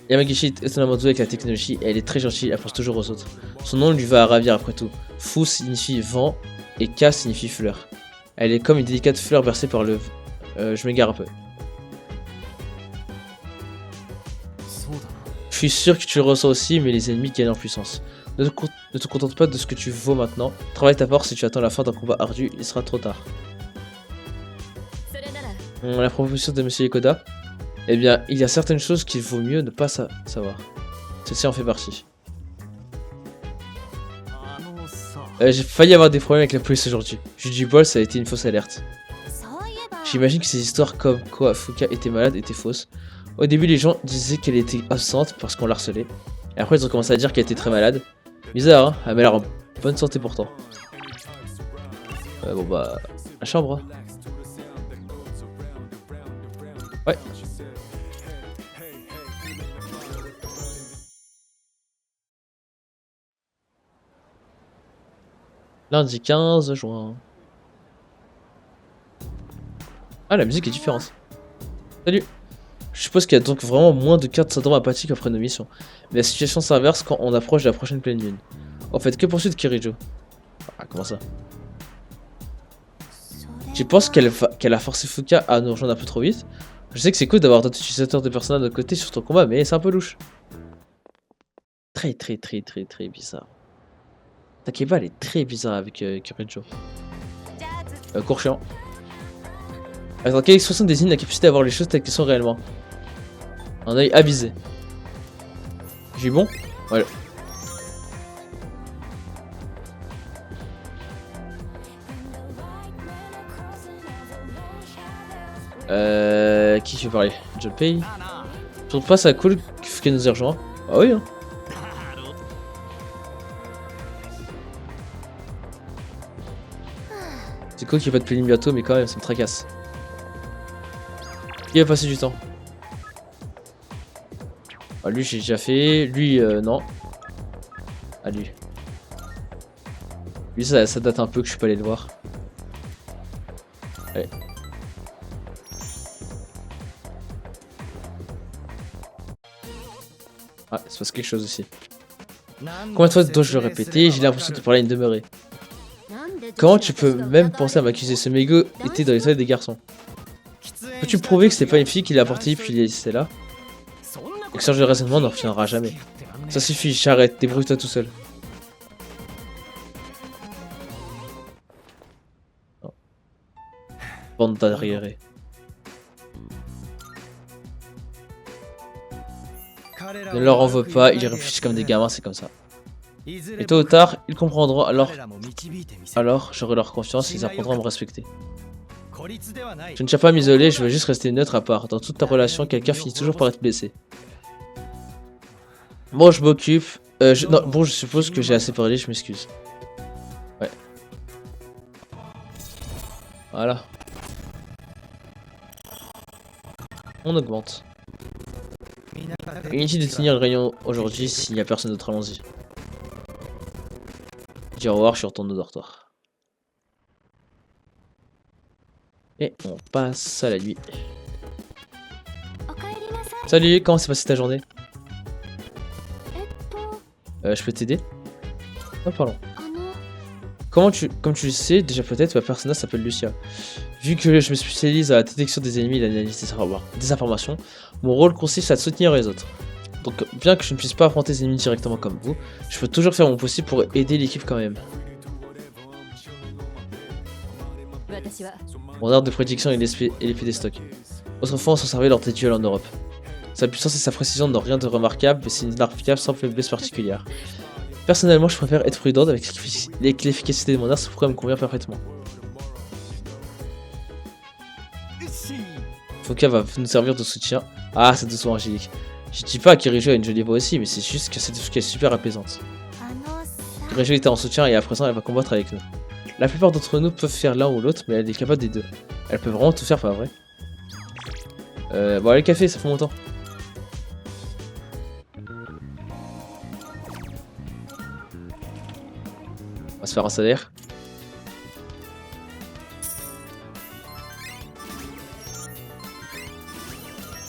Yamagishi est étonnamment douée avec la technologie et elle est très gentille, elle pense toujours aux autres. Son nom lui va à ravir après tout. Fu signifie vent et Ka signifie fleur. Elle est comme une délicate fleur bercée par le... je m'égare un peu. Je suis sûr que tu le ressens aussi, mais les ennemis gagnent en puissance. Ne te contente pas de ce que tu vaux maintenant. Travaille ta part si tu attends la fin d'un combat ardu, il sera trop tard. La proposition de Monsieur Ikoda. Eh bien, il y a certaines choses qu'il vaut mieux ne pas savoir. Celle-ci en fait partie. J'ai failli avoir des problèmes avec la police aujourd'hui. J'ai du bol, ça a été une fausse alerte. J'imagine que ces histoires comme quoi Fuka était malade étaient fausses. Au début, les gens disaient qu'elle était absente parce qu'on la harcelait. Et après, ils ont commencé à dire qu'elle était très malade. Bizarre, hein? Elle m'a l'air en bonne santé pourtant. Bon bah... la chambre. Ouais. Lundi 15 juin. Ah, la musique est différente. Salut. Je suppose qu'il y a donc vraiment moins de cartes syndrome apathique après nos missions. Mais la situation s'inverse quand on approche de la prochaine pleine lune. En fait, que penses-tu de Kirijo? Ah, comment ça? Tu penses qu'elle a forcé Fuka à nous rejoindre un peu trop vite? Je sais que c'est cool d'avoir d'autres utilisateurs de personnages de notre côté sur ton combat, mais c'est un peu louche. Très bizarre. Takeba, elle est très bizarre avec Kirijo. Court chiant. Attends, quelle expression désigne la capacité d'avoir les choses telles qu'elles sont réellement? Un œil avisé. J'ai eu bon? Ouais. Qui fait parler? Junpei? Je trouve pas ça cool qu'elle nous ait rejoint. Ah oui, hein. C'est cool qu'il n'y ait pas de planning bientôt, mais quand même, ça me tracasse. Qui va passer du temps? Ah, lui, j'ai déjà fait. Lui, non. Ah, lui. Lui, ça date un peu que je suis pas allé le voir. Allez. Ah, il se passe quelque chose aussi. Combien de fois dois-je le répéter? J'ai l'impression de parler à une demeurée. Comment tu peux même penser à m'accuser? Ce mégot était dans les toilettes des garçons. Peux-tu prouver que c'est pas une fille qui l'a apporté puis il est laissé là? L'exchange de raisonnement n'en reviendra jamais. Ça suffit, j'arrête, débrouille-toi tout seul. Oh. Bande d'arriérés. Ne leur en veux pas, ils réfléchissent comme des gamins, c'est comme ça. Et tôt ou tard, ils comprendront, alors j'aurai leur confiance, ils apprendront à me respecter. Je ne tiens pas à m'isoler, je veux juste rester neutre à part. Dans toute ta relation, quelqu'un finit toujours par être blessé. Bon, je m'occupe. Non, bon, je suppose que j'ai assez parlé, je m'excuse. Ouais. Voilà. On augmente. Inutile de tenir le rayon aujourd'hui s'il n'y a personne d'autre, allons-y. Dis au revoir, je suis retourné au dortoir. Et on passe à la nuit. Salut, comment s'est passée ta journée? Je peux t'aider? Oh, pardon. Comme tu le sais, déjà peut-être, ma personnage s'appelle Lucia. Vu que je me spécialise à la détection des ennemis et l'analyse des informations, mon rôle consiste à soutenir les autres. Donc bien que je ne puisse pas affronter les ennemis directement comme vous, je peux toujours faire mon possible pour aider l'équipe quand même. Mon arme de prédiction est l'épée des stocks. Autrefois on s'en servait lors des duels en Europe. Sa puissance et sa précision n'ont rien de remarquable, mais c'est une arme fiable sans faiblesse particulière. Personnellement, je préfère être prudent avec l'efficacité de mon arme, ça pourrait me convenir parfaitement. Foka va nous servir de soutien. Ah, c'est doucement angélique. Je dis pas qu'Irijo a une jolie voix aussi, mais c'est juste que cette fille est super apaisante. Irijo était en soutien et à présent elle va combattre avec nous. La plupart d'entre nous peuvent faire l'un ou l'autre, mais elle est capable des deux. Elle peut vraiment tout faire, pas vrai? Bon, allez, café, ça fait longtemps. On va se faire un salaire.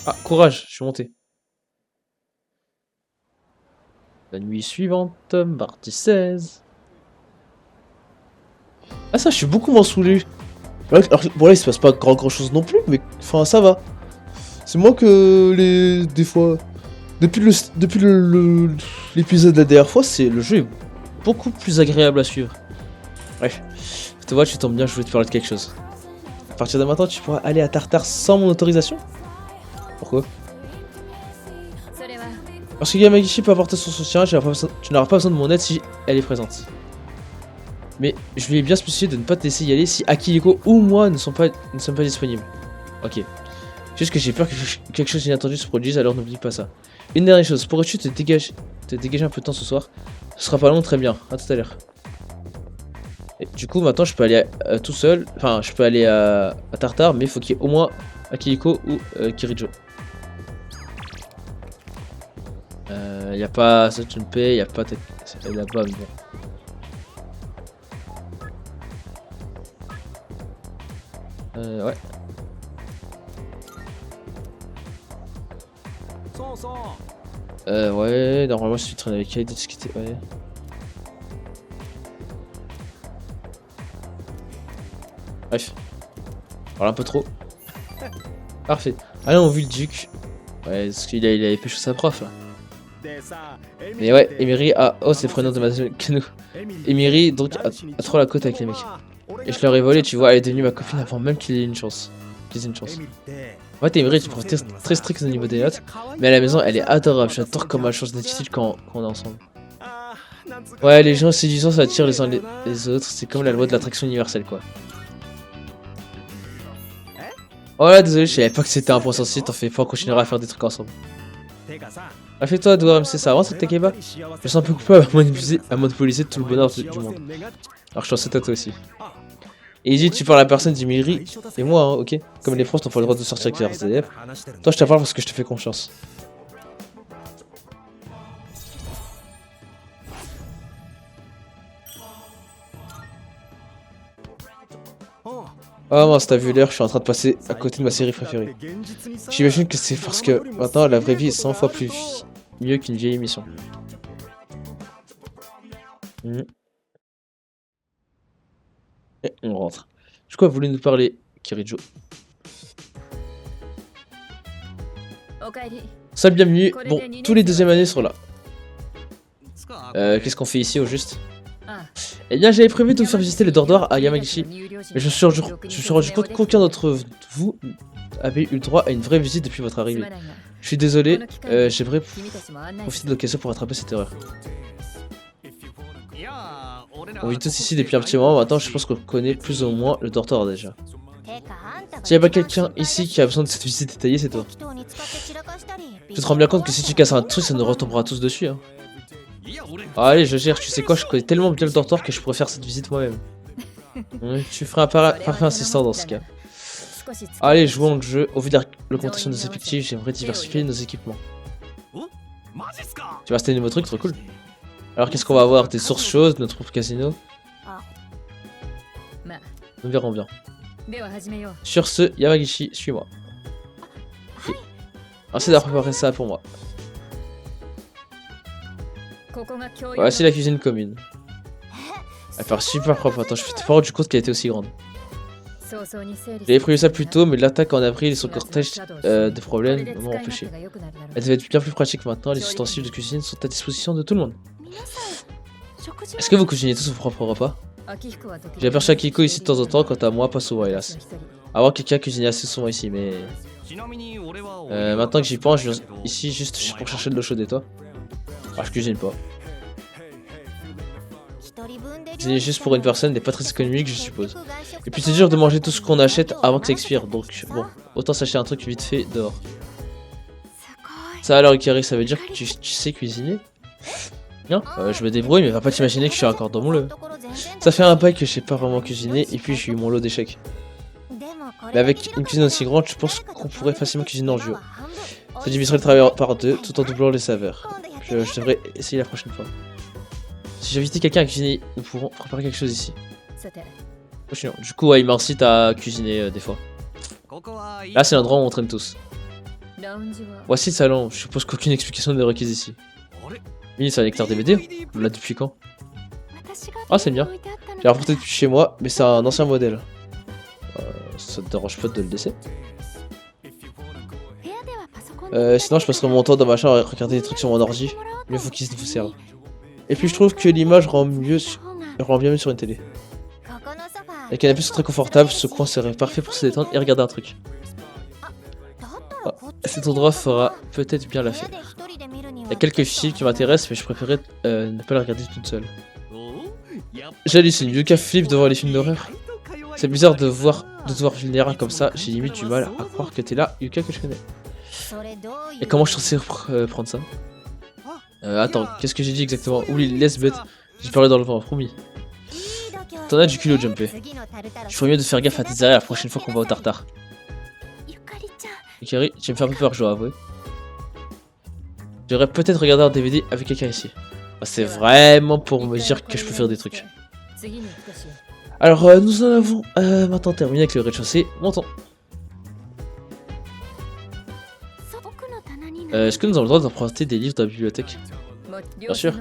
Ah, courage, je suis monté. La nuit suivante, mardi 16. Ah ça, je suis beaucoup moins saoulé. Alors, bon là, il se passe pas grand chose non plus, mais enfin ça va. C'est moins que les... des fois... Depuis l'épisode de la dernière fois, le jeu est beaucoup plus agréable à suivre. Bref, je te vois, tu tombes bien, je voulais te parler de quelque chose. À partir de maintenant, tu pourras aller à Tartare sans mon autorisation? Pourquoi? Parce que Yamagishi peut apporter son soutien, tu n'auras pas besoin de mon aide si elle est présente. Mais je vais bien spécifier de ne pas te laisser y aller si Akiliko ou moi ne sommes pas disponibles. Ok. Juste que j'ai peur que quelque chose d'inattendu se produise, alors n'oublie pas ça. Une dernière chose, pourrais-tu te dégager un peu de temps ce soir? Ce sera pas long, très bien. À tout à l'heure. Et du coup, maintenant, je peux aller tout seul. Enfin, je peux aller à Tartare, mais il faut qu'il y ait au moins Akiliko ou Kirijo. Y a pas Junpei, y a pas là-bas, mais bon. Ouais. Ouais, normalement je suis traîné avec elle, discuter, ouais. Bref. Voilà un peu trop. Parfait. Allez, on vit le duc. Ouais, parce qu'il avait pécho sa prof là. Mais ouais, Emery a... Oh, c'est prenant de ma que nous. Emery, donc, a trop la côte avec les mecs. Et je leur ai volé, tu vois, elle est devenue ma copine avant même qu'il ait une chance. En fait, Emery, tu prends très strict au niveau des notes. Mais à la maison, elle est adorable. J'adore comment elle change d'attitude quand on est ensemble. Ouais, les gens séduisants, ça attire les uns les autres. C'est comme la loi de l'attraction universelle, quoi. Oh là, désolé, je savais pas que c'était un point sensible. T'en fais pas, on continuera à faire des trucs ensemble. Affecte-toi, Doua MC, ça avance avec Takeba? Je me sens un peu coupable à monopoliser tout le bonheur du monde. Alors je t'en souhaite à toi aussi. Et Izzy, tu parles à la personne d'Imiri et moi, hein, ok? Comme les profs n'ont pas le droit de sortir avec leurs élèves. Toi, je te parle parce que je te fais confiance. Oh mince, t'as vu l'heure, je suis en train de passer à côté de ma série préférée. J'imagine que c'est parce que maintenant la vraie vie est 100 fois plus mieux qu'une vieille émission. Et on rentre. Je crois que vous voulez nous parler, Kirijo. Salut, bienvenue. Bon, tous les deuxièmes années sont là. Qu'est-ce qu'on fait ici au juste? Eh bien, j'avais prévu de vous faire visiter le dortoir à Yamagishi, mais je me suis rendu compte qu'aucun d'entre vous avait eu le droit à une vraie visite depuis votre arrivée. Je suis désolé, j'aimerais profiter de l'occasion pour rattraper cette erreur. On vit tous ici depuis un petit moment, maintenant je pense qu'on connaît plus ou moins le dortoir déjà. S'il n'y a pas quelqu'un ici qui a besoin de cette visite détaillée, c'est toi. Tu te rends bien compte que si tu casses un truc, ça nous retombera tous dessus, hein. Ah, allez, je gère, tu sais quoi, je connais tellement bien le dortoir que je pourrais faire cette visite moi-même. Tu ferais un parfait assistant dans ce cas. Allez, jouons le jeu. Au vu de l'augmentation de nos effectifs, j'aimerais diversifier nos équipements. Tu vas acheter un nouveau truc, trop cool. Alors qu'est-ce qu'on va avoir? Des sources chaudes, notre propre casino. Nous verrons bien. Sur ce, Yamagishi, suis-moi. Okay. Merci d'avoir préparé ça pour moi. Voici la cuisine commune. Elle paraît super propre. Attends, je me suis pas rendu compte qu'elle était aussi grande. J'avais prévu ça plus tôt, mais l'attaque en avril et son cortège de problèmes m'ont empêché. Elle devait être bien plus pratique maintenant, les ustensiles de cuisine sont à disposition de tout le monde. Est-ce que vous cuisinez tous vos propres repas? J'ai aperçu Akiko ici de temps en temps, quant à moi, pas souvent hélas. À voir quelqu'un cuisiner assez souvent ici, mais... maintenant que j'y pense, je viens ici juste pour chercher de l'eau chaude et toi? Ah, je cuisine pas. Cuisiner juste pour une personne n'est pas très économique, je suppose. Et puis c'est dur de manger tout ce qu'on achète avant que ça expire, donc bon, autant s'acheter un truc vite fait dehors. Ça alors Ikari, ça veut dire que tu sais cuisiner? Non, je me débrouille, mais va pas t'imaginer que je suis encore dans mon lot. Ça fait un bail que je sais pas vraiment cuisiner, et puis j'ai eu mon lot d'échecs. Mais avec une cuisine aussi grande, je pense qu'on pourrait facilement cuisiner en duo. Ça diviserait le travail par deux, tout en doublant les saveurs. Je devrais essayer la prochaine fois. Si j'invitais quelqu'un à cuisiner, nous pourrons préparer quelque chose ici. Du coup, ouais, il m'incite à cuisiner des fois. Là, c'est l'endroit où on traîne tous. Voici le salon, je suppose qu'aucune explication n'est requise ici. Oui, c'est un lecteur DVD. Vous l'avez depuis quand? Ah, c'est bien. J'ai rapporté depuis chez moi, mais c'est un ancien modèle. Ça te dérange pas de le laisser? Sinon, je passerai mon temps dans ma chambre à regarder des trucs sur mon ordi. Mieux faut qu'il vous serve. Et puis, je trouve que l'image rend bien mieux sur une télé. Les canapés sont très confortables, ce coin serait parfait pour se détendre et regarder un truc. Ah, cet endroit fera peut-être bien l'affaire. Il y a quelques films qui m'intéressent, mais je préférais ne pas les regarder toute seule. J'hallucine, Yuka flippe devant les films d'horreur. C'est bizarre de te voir vulnérable comme ça, j'ai limite du mal à croire que t'es là, Yuka que je connais. Et comment je suis censé prendre ça? Attends, qu'est-ce que j'ai dit exactement? Oublie, laisse bête, j'ai parlé dans le vent, promis. T'en as du culot, Jumpé. Je ferais mieux de faire gaffe à tes arrêts la prochaine fois qu'on va au tartare. Ikari, tu me fais un peu peur, je dois avouer. J'aurais peut-être regardé un DVD avec quelqu'un ici. C'est vraiment pour me dire que je peux faire des trucs. Alors, nous en avons maintenant terminé avec le rez-de-chaussée. Montons. Est-ce que nous avons le droit d'emprunter des livres dans la bibliothèque? Bien sûr.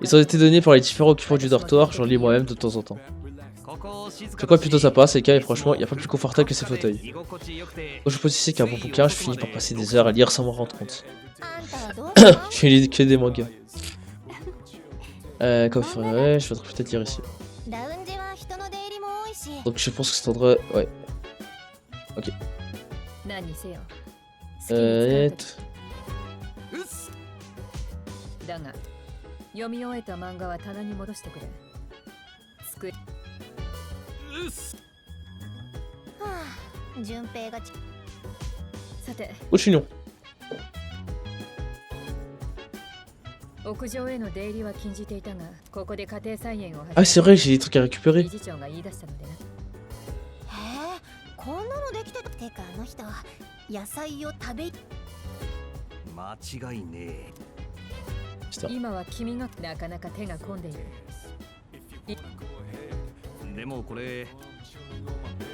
Ils ont été donnés par les différents occupants du dortoir, j'en lis moi-même de temps en temps. C'est quoi plutôt sympa, c'est calme et franchement, il n'y a pas plus confortable que ces fauteuils. Quand je pose ici qu'un bon bouquin, je finis par passer des heures à lire sans m'en rendre compte. Je lis que des mangas. Ouais, je vais peut-être lire ici. Donc je pense que cet endroit... Ouais. Ok. Où je suis non. Ah c'est vrai, j'ai des trucs à récupérer.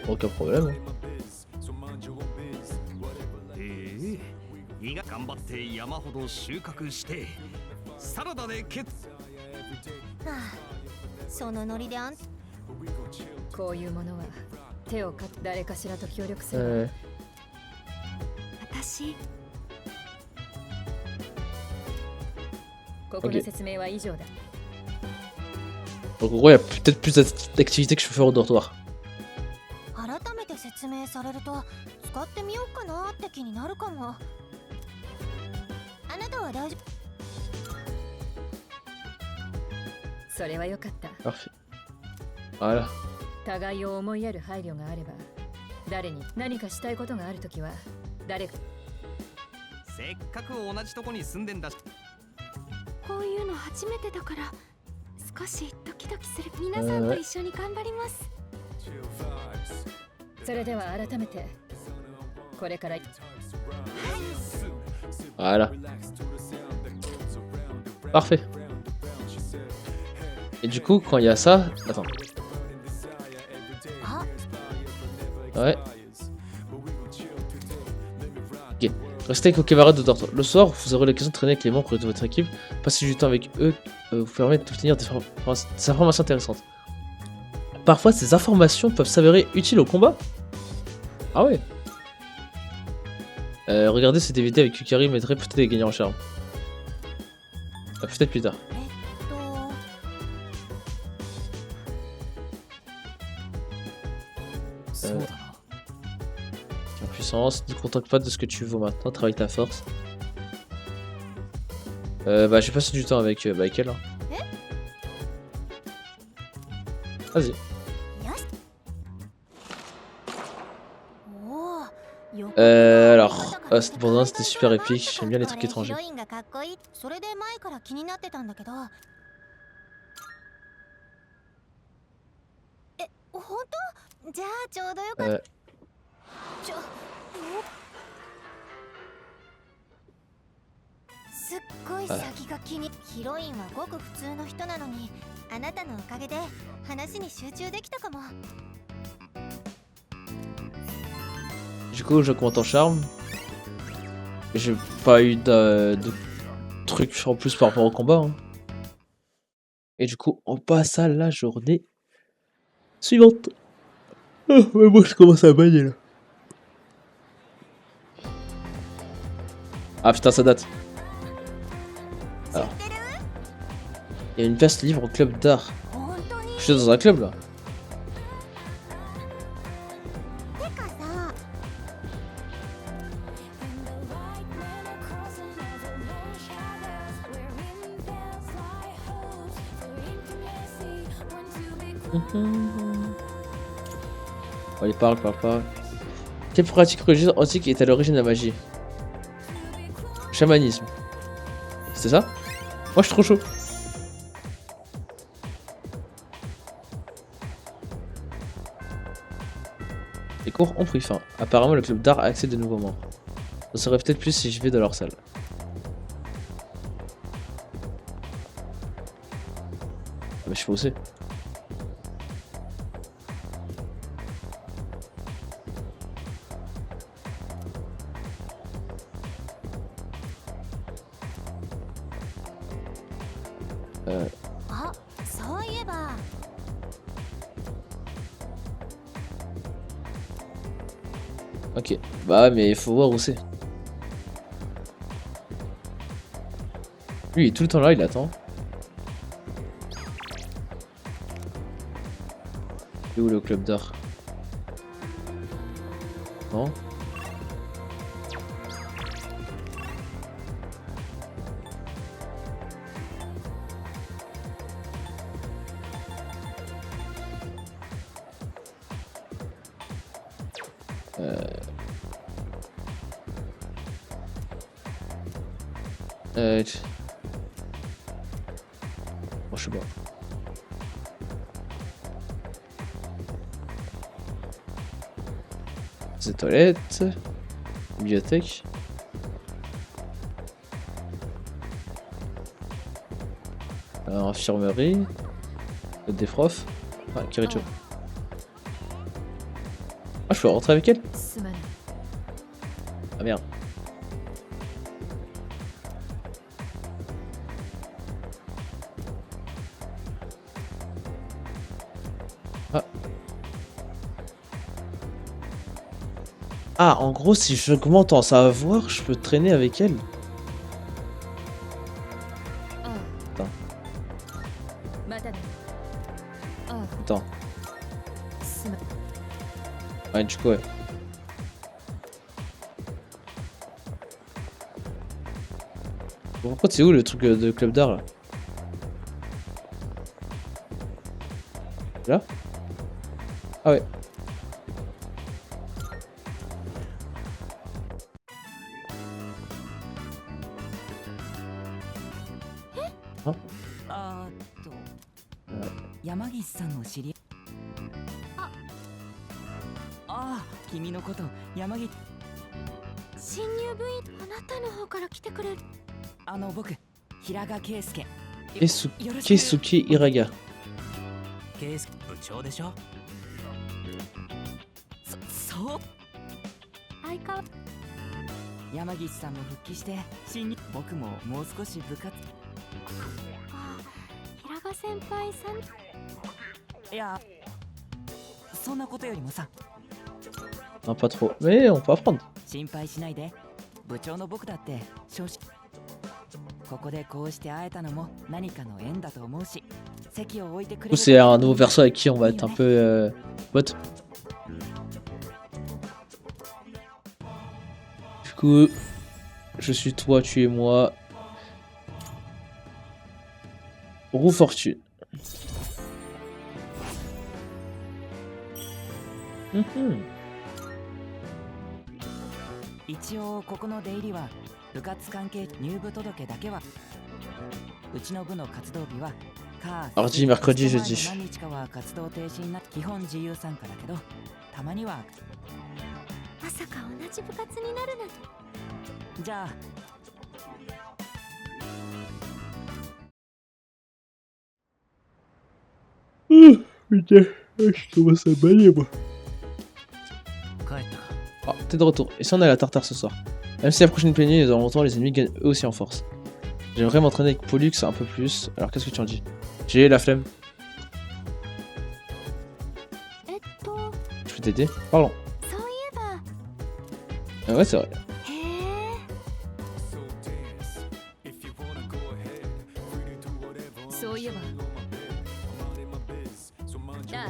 Aucun problème. Okay. Donc en gros il y a peut-être plus d'activités que je peux faire au dortoir. Parfait. Voilà. Voilà. Parfait. Et du coup, quand il y a ça... Attends. Ouais. Ok. Restez avec vos camarades de dortoir. Le soir, vous aurez l'occasion de traîner avec les membres de votre équipe. Passer du temps avec eux vous permet d'obtenir des informations intéressantes. Parfois, ces informations peuvent s'avérer utiles au combat. Ah ouais. Regardez cette DVD avec Yukari m'aiderait peut-être à gagner en charme. Peut-être plus tard. そうだな。 En puissance, ne contente pas de ce que tu vaux maintenant, travaille ta force. Bah j'ai passé du temps avec, avec elle. Hein. Vas-y. Alors, cette bande c'était super épique, j'aime bien les trucs étrangers. Euh, Du coup, j'augmente en charme. J'ai pas eu de trucs en plus par rapport au combat. Hein. Et du coup, on passe à la journée suivante. Oh, mais moi, je commence à bailler là. Ah putain, ça date. Alors. Il y a une place libre au club d'art. Je suis dans un club là. Oh, il parle. Quelle pratique religieuse antique est à l'origine de la magie? Chamanisme. C'est ça? Moi je suis trop chaud. Les cours ont pris fin. Apparemment le club d'art a accès de nouveaux membres. Ça serait peut-être plus si je vais dans leur salle. Ah bah je peux aussi. Ok, bah mais il faut voir où c'est. Lui il est tout le temps là, il attend. Il est où le club d'art? Non? Bon, je sais pas. C'est toilettes. Bibliothèque. Infirmerie. Des profs. Ah, Kiricho. Ah, je peux rentrer avec elle? Ah merde. Ah. Ah, en gros, si j'augmente en savoir, je peux traîner avec elle. Attends. Attends. Ouais, du coup, ouais. Pourquoi c'est où le truc de club d'art là? Là? Ah ouais. Hein? 山岸さんの知りああ君のこと山岸新入部員あなたの方から来てくれる僕平賀圭介 Keisuke Iraga. 圭介部長でしょそう相変わ山岸さんも復帰して僕ももう少し部活平賀先輩さんいやそんなことよりもさ、 Non, pas trop. Mais on peut apprendre. 心配しないで。部長の僕だって正直ここでこうして会えたのも何かの縁だと思うし、席を置いてくれ Du る coup, c'est un nouveau perso avec qui on va être un peu pote. Du coup, je suis toi, tu es moi. Roue fortune. Mhm. 一応ここの出入りは部活関係入部届だけは。うちの部の活動日はMardi, mercredi, jeudi. 何日かは活動停止になって基本自由参加だけど、たまには。まさか同じ部活になるなんて。じゃあ Putain, je commence à bailler moi. 帰ったか。 Ah, t'es de retour. Et si on est à la tartare ce soir? Même si la prochaine plaignée est dans longtemps, les ennemis gagnent eux aussi en force. J'aimerais m'entraîner avec Pollux un peu plus. Alors qu'est-ce que tu en dis? J'ai la flemme. えっと、 Je peux t'aider? Parlons. そういえば。 Ah ouais, c'est vrai. へえ。そういえば。なあ。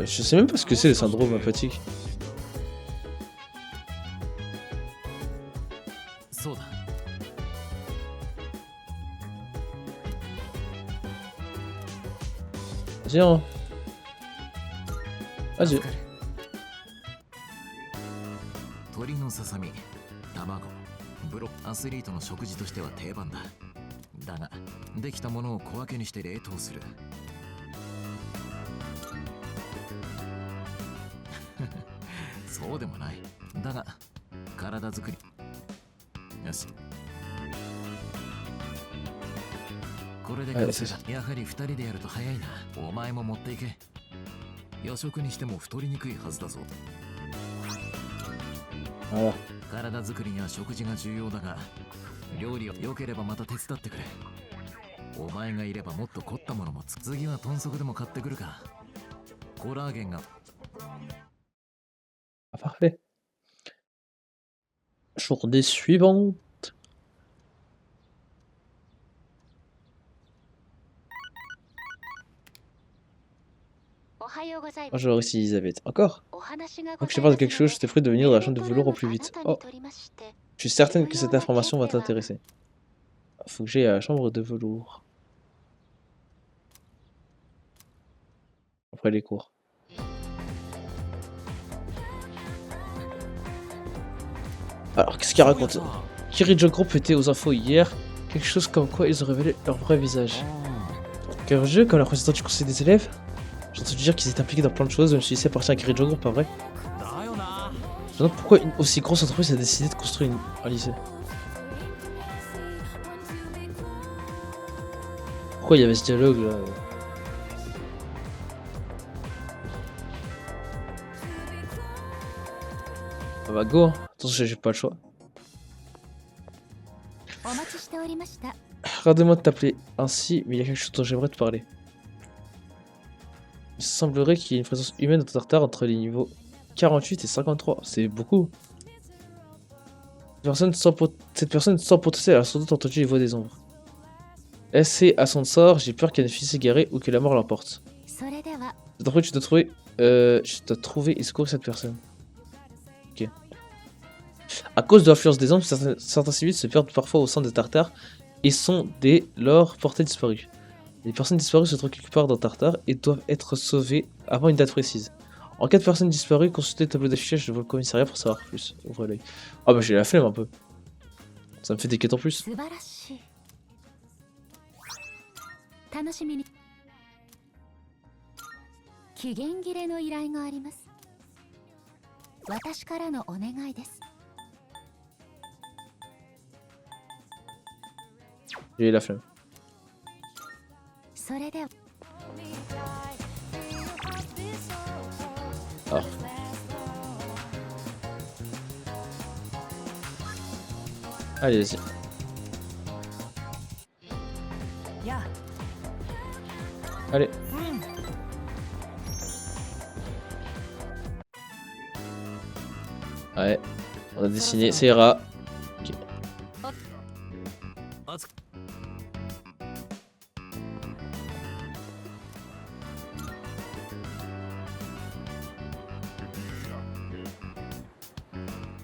Je sais même pas ce que c'est le syndrome apathique. そうだ。 Vas-y, hein. Vas-y. 鳥のささみ、卵、ブロアスリートの食事としては定番だ。だが、できたものを小分けにして冷凍する。そうでもない。だが、体作り。よし。これで完成だ。やはり2人でやると早いな。お前も持っていけ。夜食にしても太りにくいはずだぞ。 Voilà. 体作りには食事が重要だが、料理を良ければまた手伝ってくれ。お前がいればもっと凝ったものも次は豚足でも買ってくるか。コラーゲンが Ah, parfait. Journée suivante. Bonjour, ici Elisabeth. Encore? Donc je te parle de quelque chose, je te prie de venir dans la chambre de velours au plus vite. Oh, je suis certaine que cette information va t'intéresser. Faut que j'aille à la chambre de velours. Après les cours. Alors, qu'est-ce qu'il raconte? Kirijo Group était aux infos hier. Quelque chose comme quoi ils ont révélé leur vrai visage. Quel jeu, comme la présidente du conseil des élèves? J'ai entendu dire qu'ils étaient impliqués dans plein de choses, même si c'est appartient à Kirijo Group, pas vrai? Je me demande pourquoi une aussi grosse entreprise a décidé de construire un lycée. Pourquoi il y avait ce dialogue là? Ah bah go, hein. Attention, j'ai pas le choix. お待ちしておりました。 Arrête-moi de t'appeler ainsi, mais il y a quelque chose dont j'aimerais te parler. Il semblerait qu'il y ait une présence humaine au Tartare entre les niveaux 48 et 53. C'est beaucoup. Cette personne sans potentiel a sans doute entendu les voix des ombres. Est-ce à son sort? J'ai peur qu'elle ne finisse égarée ou que la mort l'emporte. それでは。 D'après, tu dois trouver et secourir cette personne. Ok. À cause de l'influence des ombres, certains civils se perdent parfois au sein des Tartares et sont dès lors portés disparus. Les personnes disparues se trouvent quelque part dans Tartare et doivent être sauvées avant une date précise. En cas de personnes disparues, consultez le tableau d'affichage de votre commissariat pour savoir plus. Ouvrez l'œil. Ah bah j'ai la flemme un peu. Ça me fait des quêtes en plus. 素晴らしい。楽しみに。期限切れの依頼があります。私からのお願いです。 J'ai la flemme. それでは。 Ah. Allez, vas-y. や Allez. うん Ouais. On a dessiné, ça ira. Ok. 熱く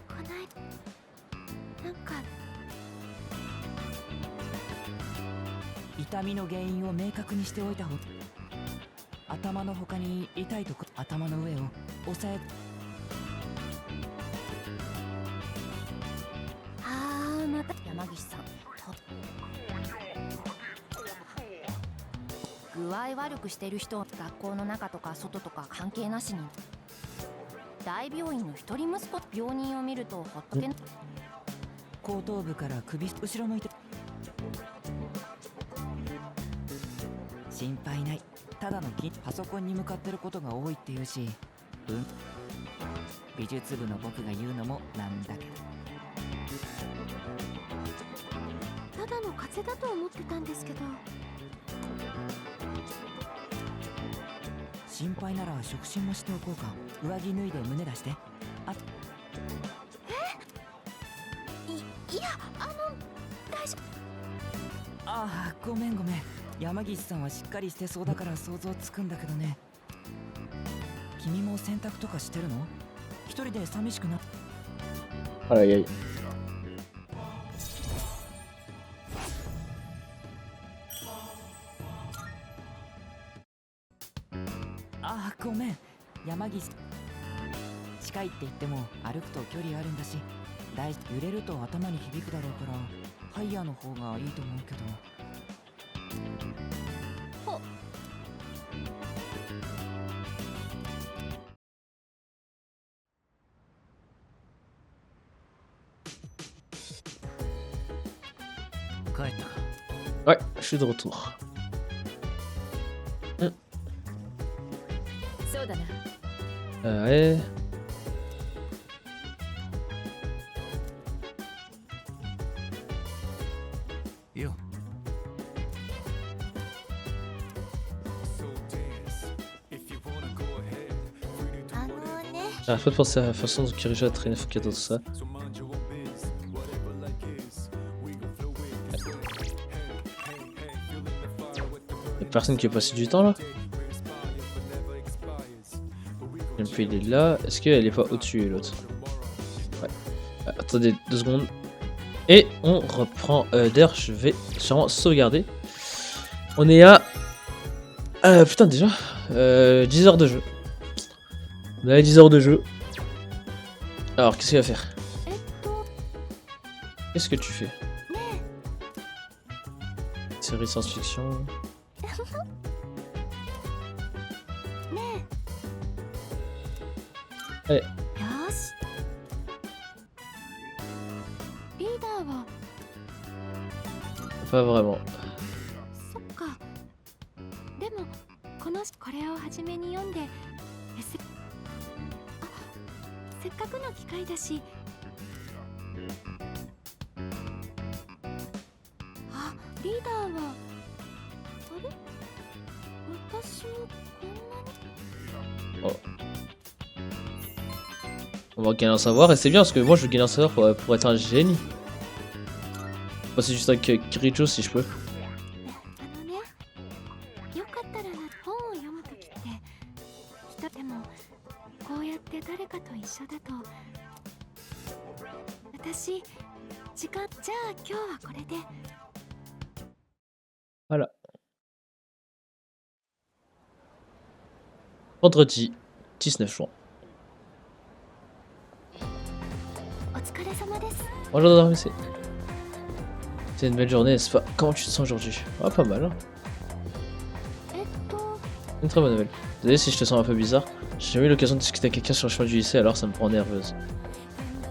こないなんか痛みの原因を明確にしておいた方頭の他に痛いとこ頭の上を押さえあーまた山岸さん具合悪くしてる人学校の中とか外とか関係なしに大病院の一人息子病人を見るとほっとけん後頭部から首後ろ向いて心配ないただのパソコンに向かってることが多いっていうし美術部の僕が言うのもなんだけどただの風邪だと思ってたんですけど心配なら触診もしておこうか上着脱いで胸出してあいや大丈あーごめん山岸さんはしっかりしてそうだから想像つくんだけどね君も洗濯とかしてるの一人で寂しくな Aïe aïe. あーごめん山岸近いって言っても歩くと距離あるんだし揺れると頭に響くだろうからハイヤーの方がいいと思うけど帰ったか Ouais, je suis de retour. そうだな Ouais. よあのね J'arrive pas de penser à la façon dont Kirija a traîné Fukato, tout ça. Y'a personne qui a passé du temps là? Et puis il est là. Est-ce qu'elle est pas au-dessus l'autre? Ouais. Attendez 2 secondes. Et on reprend d'air. Je vais sûrement sauvegarder. On est à. Putain, déjà 10 heures de jeu. On a 10 heures de jeu. Alors, qu'est-ce qu'il va faire? えっと Qu'est-ce que tu fais? ね Série science-fiction. えねはいよーしリーダーは Pas vraiment. そっかでもこれを初めに読んでせっかくの機会だしあリーダーはあれ私もこんなに On va gagner en savoir et c'est bien parce que moi je veux gagner en savoir pour être un génie. Passer juste avec Kirijo si je peux. あのねよかったらな本を読むときって人でもこうやって誰かと一緒だと私時間じゃあ今日はこれで Voilà. Vendredi 19 juin. お疲れ様です Bonjour Dormi, c'est une belle journée, n'est-ce pas? Comment tu te sens aujourd'hui? Ah, pas mal. Hein. えっと Une très bonne nouvelle. Désolé si je te sens un peu bizarre. J'ai jamais eu l'occasion de discuter avec quelqu'un sur le chemin du lycée, alors ça me rend nerveuse.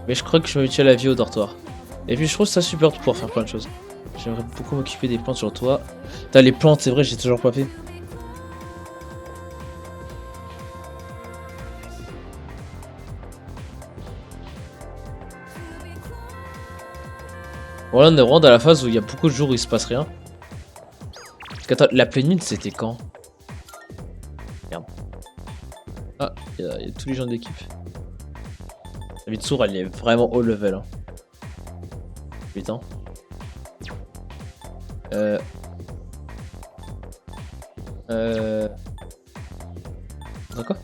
Mais je crois que je m'habitue à la vie au dortoir. Et puis je trouve ça super de pouvoir faire plein de choses. J'aimerais beaucoup m'occuper des plantes sur le toit. T'as les plantes, c'est vrai, j'ai toujours pas fait. Bon, là, on est vraiment dans la phase où il y a beaucoup de jours où il se passe rien. Parce qu'attends, la pleine lune, c'était quand? Merde. Ah, il y a tous les gens de l'équipe. La Mitsour, elle est vraiment haut level. Hein. Putain. Dans quoi?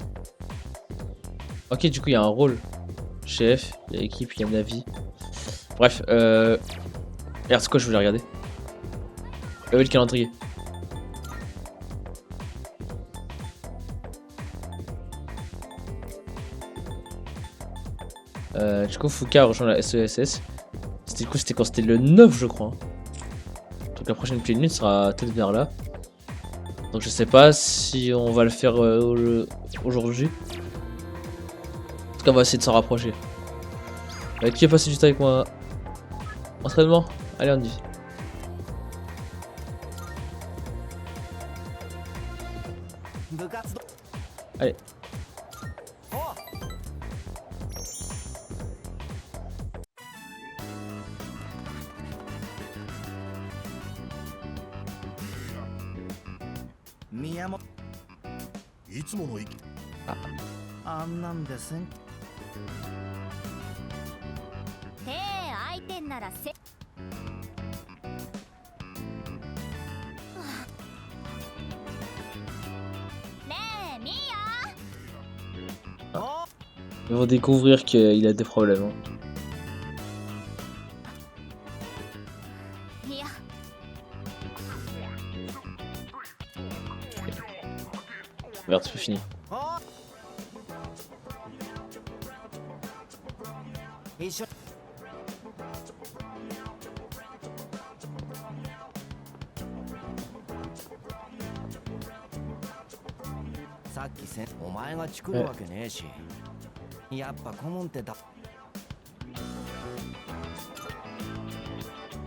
Ok, du coup, il y a un rôle. Chef, il y a l'équipe, il y a Navi. Bref, Regarde, c'est quoi je voulais regarder? Le calendrier. Du coup, Fouka a rejoint la SESS. C'était du coup, c'était quand? C'était le 9, je crois. Donc la prochaine pleine lune sera peut-être vers là. Donc je sais pas si on va le faire aujourd'hui. En tout cas, on va essayer de s'en rapprocher. Qui a passé du temps avec moi? Entraînement? Allez, on y va. Allez.あんなんですん。手空いてんならせ。ねえ、ミヤ。 Ils vont découvrir qu'il a des problèmes. Hein. Merde, c'est fini.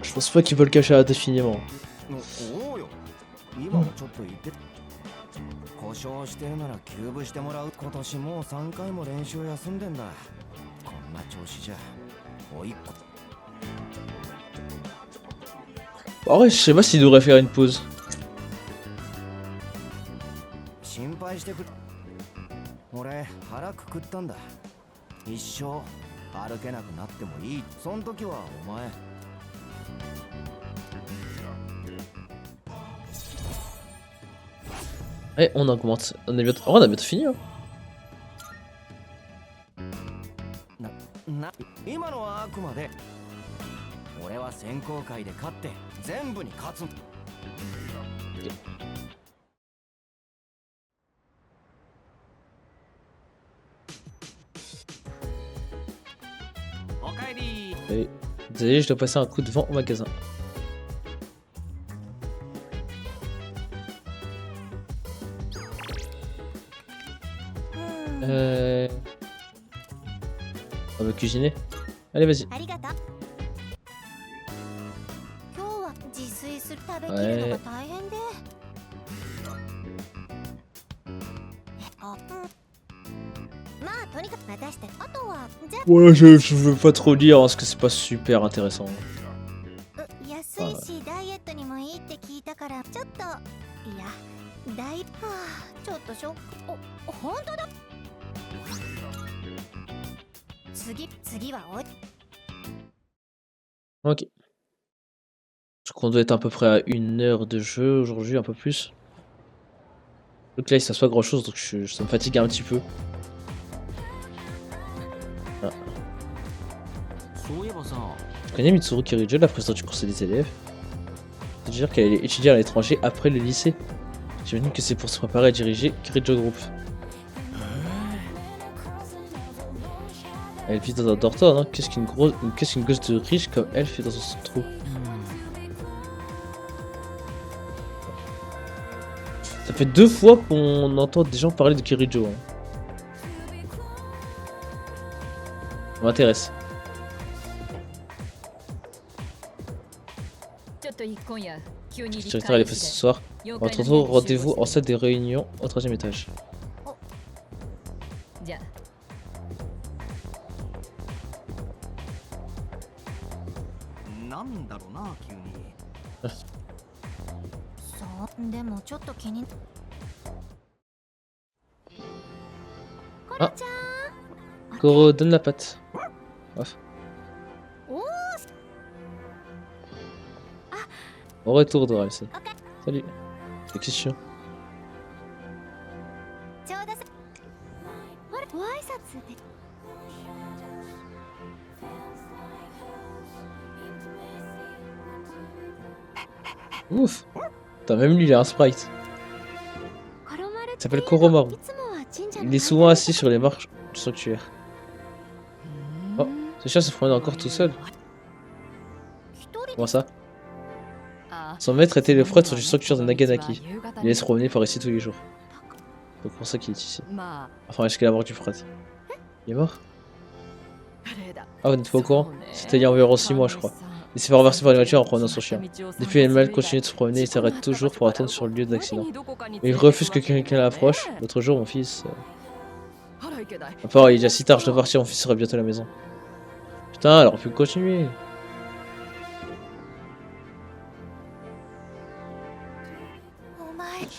Je pense pas qu'ils veulent le cacher indéfiniment. 故障してるなら休部してもらう。今年もう3回も練習休んでんだ。こんな調子じゃおいっ子。En vrai, je sais pas s'il devrait faire une pause. 心配してくれ。俺腹くくったんだ。一生歩けなくなってもいい。そん時はお前。 Eh, on augmente. On a bientôt, on a bientôt fini. Hein. 今のはあくまで俺は選考会で勝って全部に勝つ。おかえり。Désolé, je dois passer un coup de vent au magasin. On va cuisiner. Allez, vas-y. Ouais. Ouais, je veux pas trop lire parce que c'est pas super intéressant. Ok. Je crois qu'on doit être à peu près à 1 heure de jeu aujourd'hui, un peu plus. Donc là il se passe pas grand chose donc ça me fatigue un petit peu. Ah. Tu connais Mitsuru Kirijo, la présidente du conseil des élèves? C'est-à-dire qu'elle est étudiante à l'étranger après le lycée. J'imagine que c'est pour se préparer à diriger Kirijo Group. Elle vit dans un dortoir, non? Qu'est-ce qu'une gosse de riche comme elle fait dans son trou? Ça fait 2 fois qu'on entend des gens parler de Kirijo. Hein. Ça m'intéresse. Le directeur est passé ce soir. On va retrouver rendez-vous en salle des réunions au 3e étage. なんだろうな急に。そうでもちょっと気にAh, Goro, donne la patte. Bref. Au retour de Ramsey. Salut. C'est qui chiant. ちょうださご挨拶で Ouf. Putain, même lui, il a un sprite. コロマル Il s'appelle Koromaru. いつもは神社 Il est souvent assis sur les marches du sanctuaire. Oh, ce chien se promène encore tout seul. 一人 Comment ça? Son maître était le prêtre du sanctuaire de Naganaki. Il allait se promener par ici tous les jours. C'est pour ça qu'il est ici. Enfin, jusqu'à la mort du prêtre. Il est mort? Ah, vous n'êtes pas au courant? C'était il y a environ 6 mois, je crois. Il s'est fait renverser par une voiture en promenant son chien. Depuis, l'animal continue de se promener et s'arrête toujours pour attendre sur le lieu de l'accident. Mais il refuse que quelqu'un l'approche. L'autre jour, mon fils... À part, il est déjà si tard, je dois partir, mon fils sera bientôt à la maison. Putain, alors on peut continuer.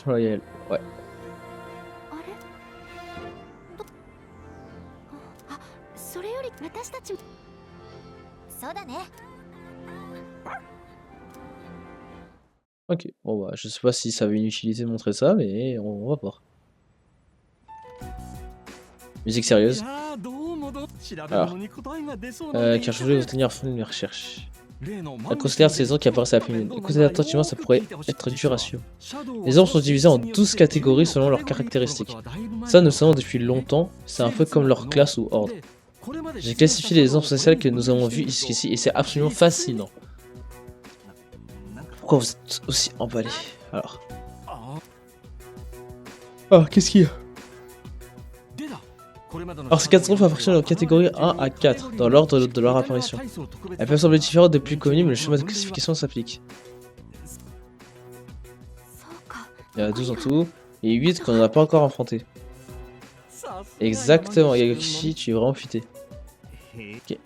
Royal, ouais. あれどあそれより私たちもそうだね Ok, bon bah, je sais pas si ça avait une utilité de montrer ça, mais on va voir. Musique sérieuse. Alors, car je voulais obtenir à fond de mes recherches. La considère de ces ans qui apparaissent à la pleine lune. Écoutez attentivement, ça pourrait être dur à suivre. Les ombres sont divisées en 12 catégories selon leurs caractéristiques. Ça, nous le savons depuis longtemps, c'est un peu comme leur classe ou ordre. J'ai classifié les ombres sociales que nous avons vues jusqu'ici et c'est absolument fascinant. Pourquoi vous êtes aussi emballé? Alors. Ah, qu'est-ce qu'il y a? Alors ces 4 ombres appartiennent aux catégories 1 à 4, dans l'ordre de leur apparition. Elles peuvent sembler différentes des plus connues, mais le schéma de classification s'applique. そうか Il y en a 12 en tout, et 8 qu'on n'a pas encore affronté. Exactement, Yagoshi, tu es vraiment futé. Ok.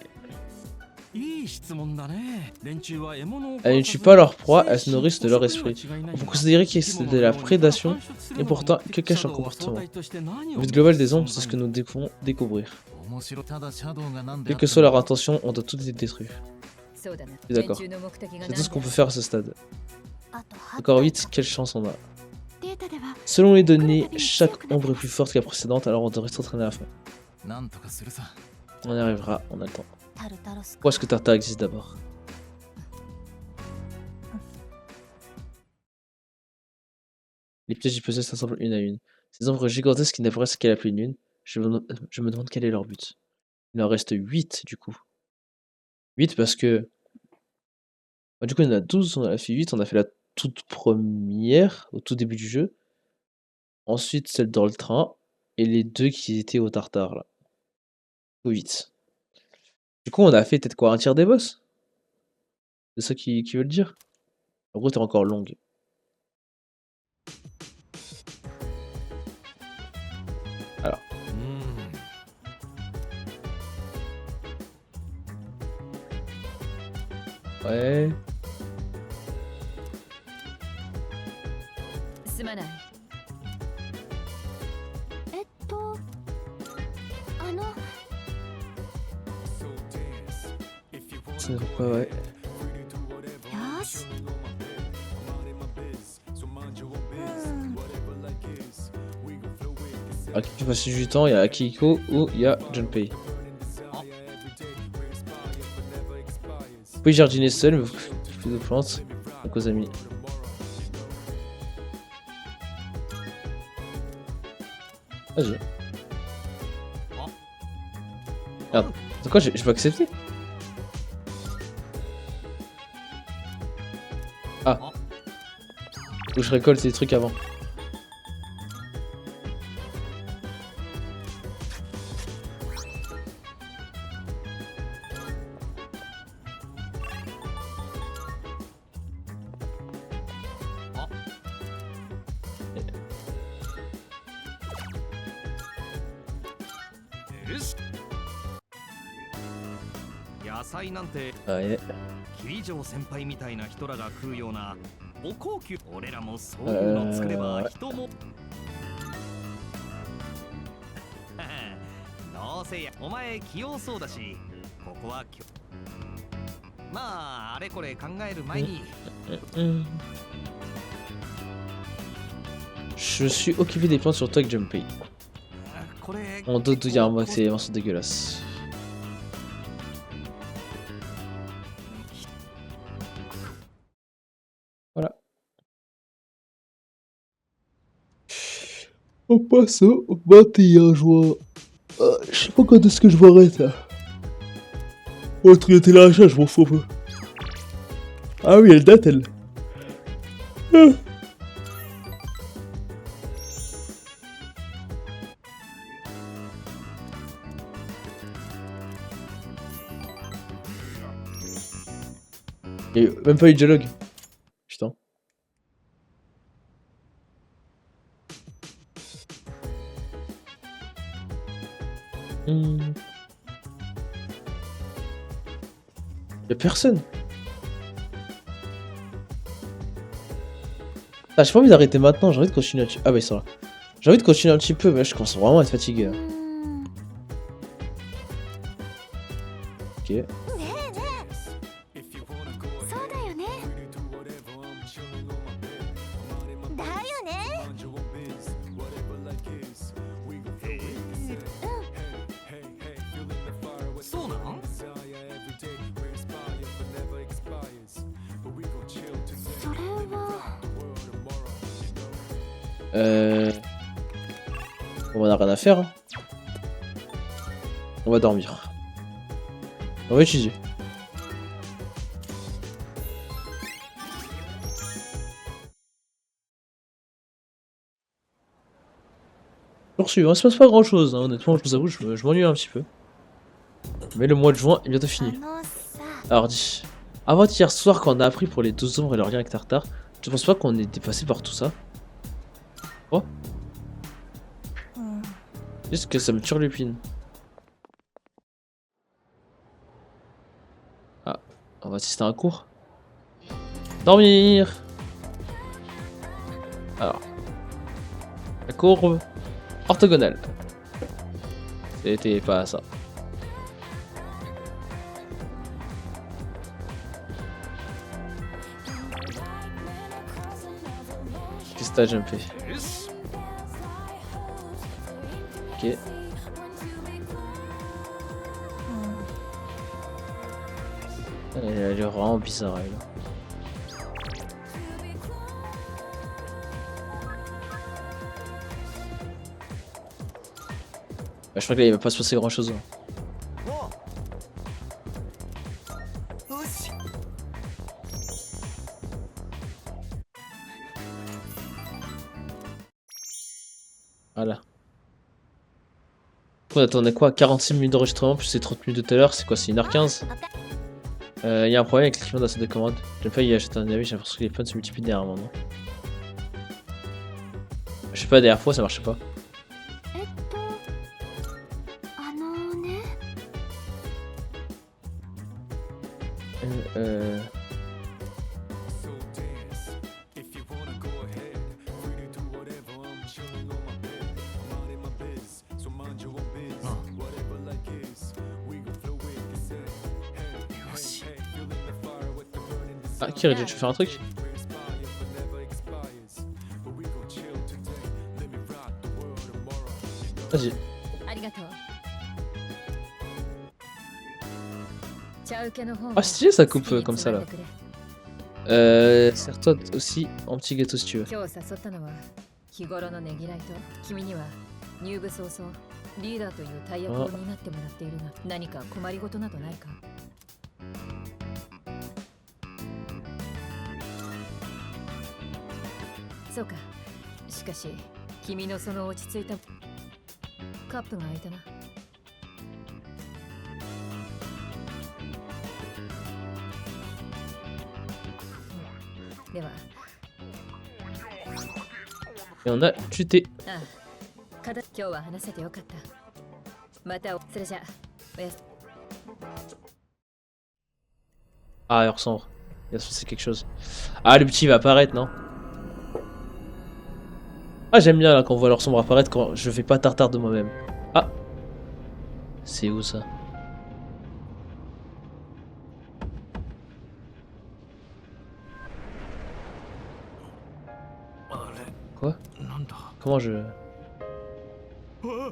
Elles ne tuent pas leur proie, elles se nourrissent de leur esprit. On peut considérer que c'est de la prédation, et pourtant, que cache leur comportement? Le but global des ombres, c'est ce que nous devons découvrir. Quelle que soit leur intention, on doit tout les détruire. D'accord. C'est tout ce qu'on peut faire à ce stade. あと Encore 8, quelle chance on a. データでは Selon les données, chaque ombre est plus forte que la précédente, alors on devrait s'entraîner à fond. On y arrivera, on a le temps. タルタロス Pourquoi est-ce que Tartar existe d'abord? Les pièges du puzzle s'assemblent une à une. Ces ombres gigantesques qui n'apparaissent qu'à la pleine lune, je me demande quel est leur but. Il en reste 8 du coup. 8 parce que... Bah, du coup il y en a 12, on a fait 8, on a fait la toute première, au tout début du jeu. Ensuite celle dans le train, et les 2 qui étaient au Tartare là. 8. Du coup, on a fait peut-être quoi, un tiers des boss? C'est ça qui veut le dire? En gros, t'es encore longue. Alors. Ouais. すまない。あの C'est pas ouais. よし À qui peut passer du temps, il y a Akihiko ou il y a Junpei. Vous pouvez jardiner seul, mais vous faites plus de plantes donc aux amis. Vas-y. Merde, c'est quoi, j'ai pas accepté? Ah. Faut que je récolte ces trucs avant. 菜なんて Ouais. 桐城先輩みたいな人らが食うようなお高級。俺らもそういうの作れば人もどうせやお前器用そうだし、ここはまああれこれ考える前に Je suis occupé des plantes sur toi avec Jumpy. これ On doute d'où il y a un mec, c'est un morceau dégueulasse. Voilà. On passe au 21 juin. Je sais pas quand est-ce que je vais arrêter. Oh, truc de téléachat, je m'en fous un peu. Ah oui, elle date, elle. Ah. Il y a même pas eu de dialogue. Putain. Y'a personne. Ah, j'ai pas envie d'arrêter maintenant, j'ai envie de continuer un petit peu. Ah bah ils sont là. J'ai envie de continuer un petit peu, mais là, je commence vraiment à être fatigué. Là. Ok. そうだよねだよねそうなん？それは On a rien à faire. Hein. On va dormir. On va étudier. Poursuivre, il se passe pas grand chose, hein, honnêtement, je vous avoue, je m'ennuie un petit peu. Mais le mois de juin est bientôt あ fini. のさ Alors dis, avant hier soir quand on a appris pour les 12 ombres et leur lien avec Tartare, tu penses pas qu'on était passé par tout ça? Oh? Juste que ça me turlupine. Ah, on va assister à un cours. Dormir! Alors. La courbe orthogonale. C'était pas ça. Qu'est-ce que t'as jumpé? Ok. Elle est vraiment bizarre elle. Bah, je crois que là il va pas se passer grand chose. Voilà. On attendait quoi? 46 minutes d'enregistrement plus les 30 minutes de tout à l'heure, c'est quoi? C'est 1h15? Il y a un problème avec l'équipement de la salle de commande. J'aime pas y acheter un avis, j'ai l'impression que les fans se multiplient derrière un moment. Je sais pas, la dernière fois ça marchait pas. あのね Ah, Kiri, tu veux faire un truc? Vas-y. ありがとう。茶受けの方 Ah, stylé ça coupe comme ça là. Sers-toi aussi en petit gâteau si tu veux. 今日誘ったのは日頃のねぎらいと君には入部早々リーダーという大役を担ってもらっているが何か困りごとなどないかそうかしかし君のその落ち着いたカップが開いたなでは Et on a du thé. ああ今日は話せてよかったまたそれじゃおやす Ah, heure sombre. Il va se passer quelque chose. Ah, le petit va apparaître, non? Ah, j'aime bien là quand on voit l'heure sombre apparaître quand je fais pas tartare de moi-même. Ah! C'est où ça? Quoi? Comment je...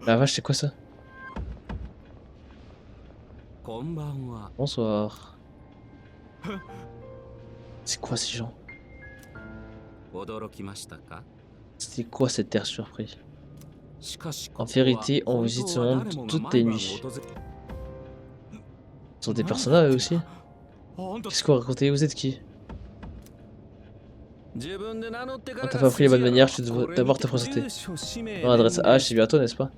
La vache, c'est quoi ça? Bonsoir. C'est quoi ces gens? C'était quoi cet air surpris? En vérité, on visite ce monde toutes les nuits. Ce sont des personnages eux aussi? Qu'est-ce qu'on racontait? Vous êtes qui? On t'a pas pris les bonnes manières, je dois d'abord te présenter. Ton adresse H, c'est bientôt, n'est-ce pas?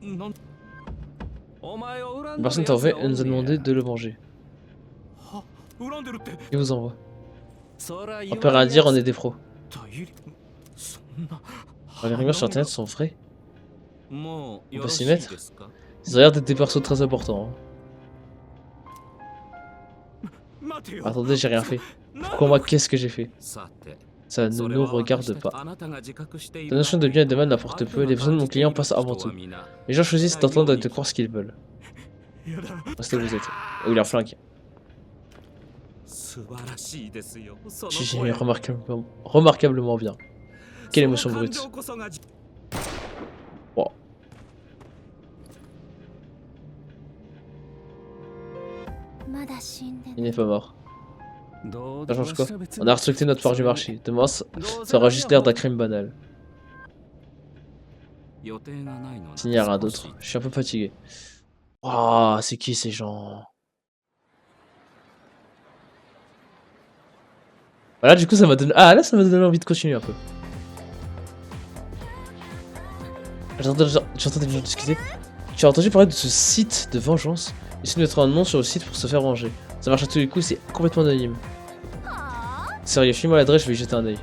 Une personne t'a envoyé et nous a demandé de le manger. Il vous envoie. On peut rien dire, on est des pros. Les rumeurs sur internet sont vraies. On peut s'y mettre. Ils ont l'air d'être des persos très importants. Hein. Attendez, j'ai rien fait. Pourquoi moi, qu'est-ce que j'ai fait? Ça ne nous regarde pas. Ta notion de bien et de mal n'importe peu, les besoins de mon client passent avant tout. Les gens choisissent d'entendre et de croire ce qu'ils veulent. Restez où vous êtes. Oh, il est en flingue. J'ai remarquablement bien. Quelle émotion brute. Wow. Il n'est pas mort. Ça change quoi? On a restructuré notre part du marché. Demain, ça aura juste l'air d'un crime banal. S'il n'y a rien d'autre, je suis un peu fatigué. Oh, c'est qui ces gens? Voilà, du coup, ça m'a donné... Ah, là, ça m'a donné envie de continuer un peu. J'entends des gens discuter. Tu as entendu parler de ce site de vengeance? Essaye de mettre un nom sur le site pour se faire venger. Ça marche à tous les coups, c'est complètement anonyme. Sérieux, file-moi l'adresse, je vais y jeter un oeil.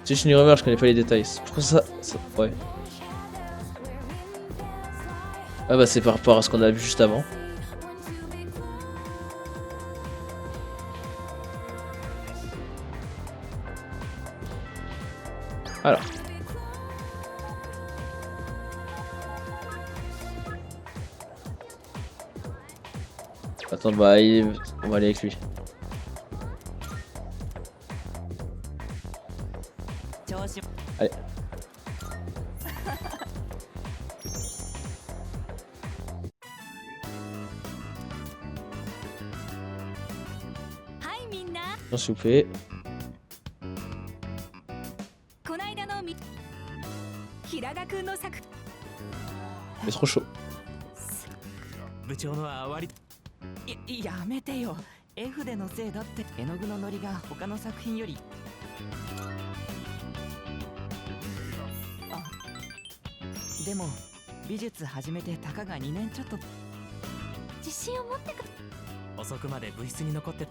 C'est juste une rumeur, je connais pas les détails. Pourquoi ça... Ouais. Ah bah c'est par rapport à ce qu'on a vu juste avant. Alors. Attends, bah on va aller avec lui. Allez. Non, s'il vous plaît. Mais trop chaud. 部長のは割やめてよ。F でのせいだって。絵の具のノリが他の作品より。あ、でも美術始めてたかが2年ちょっと。自信を持ってく。遅くまで部室に残って部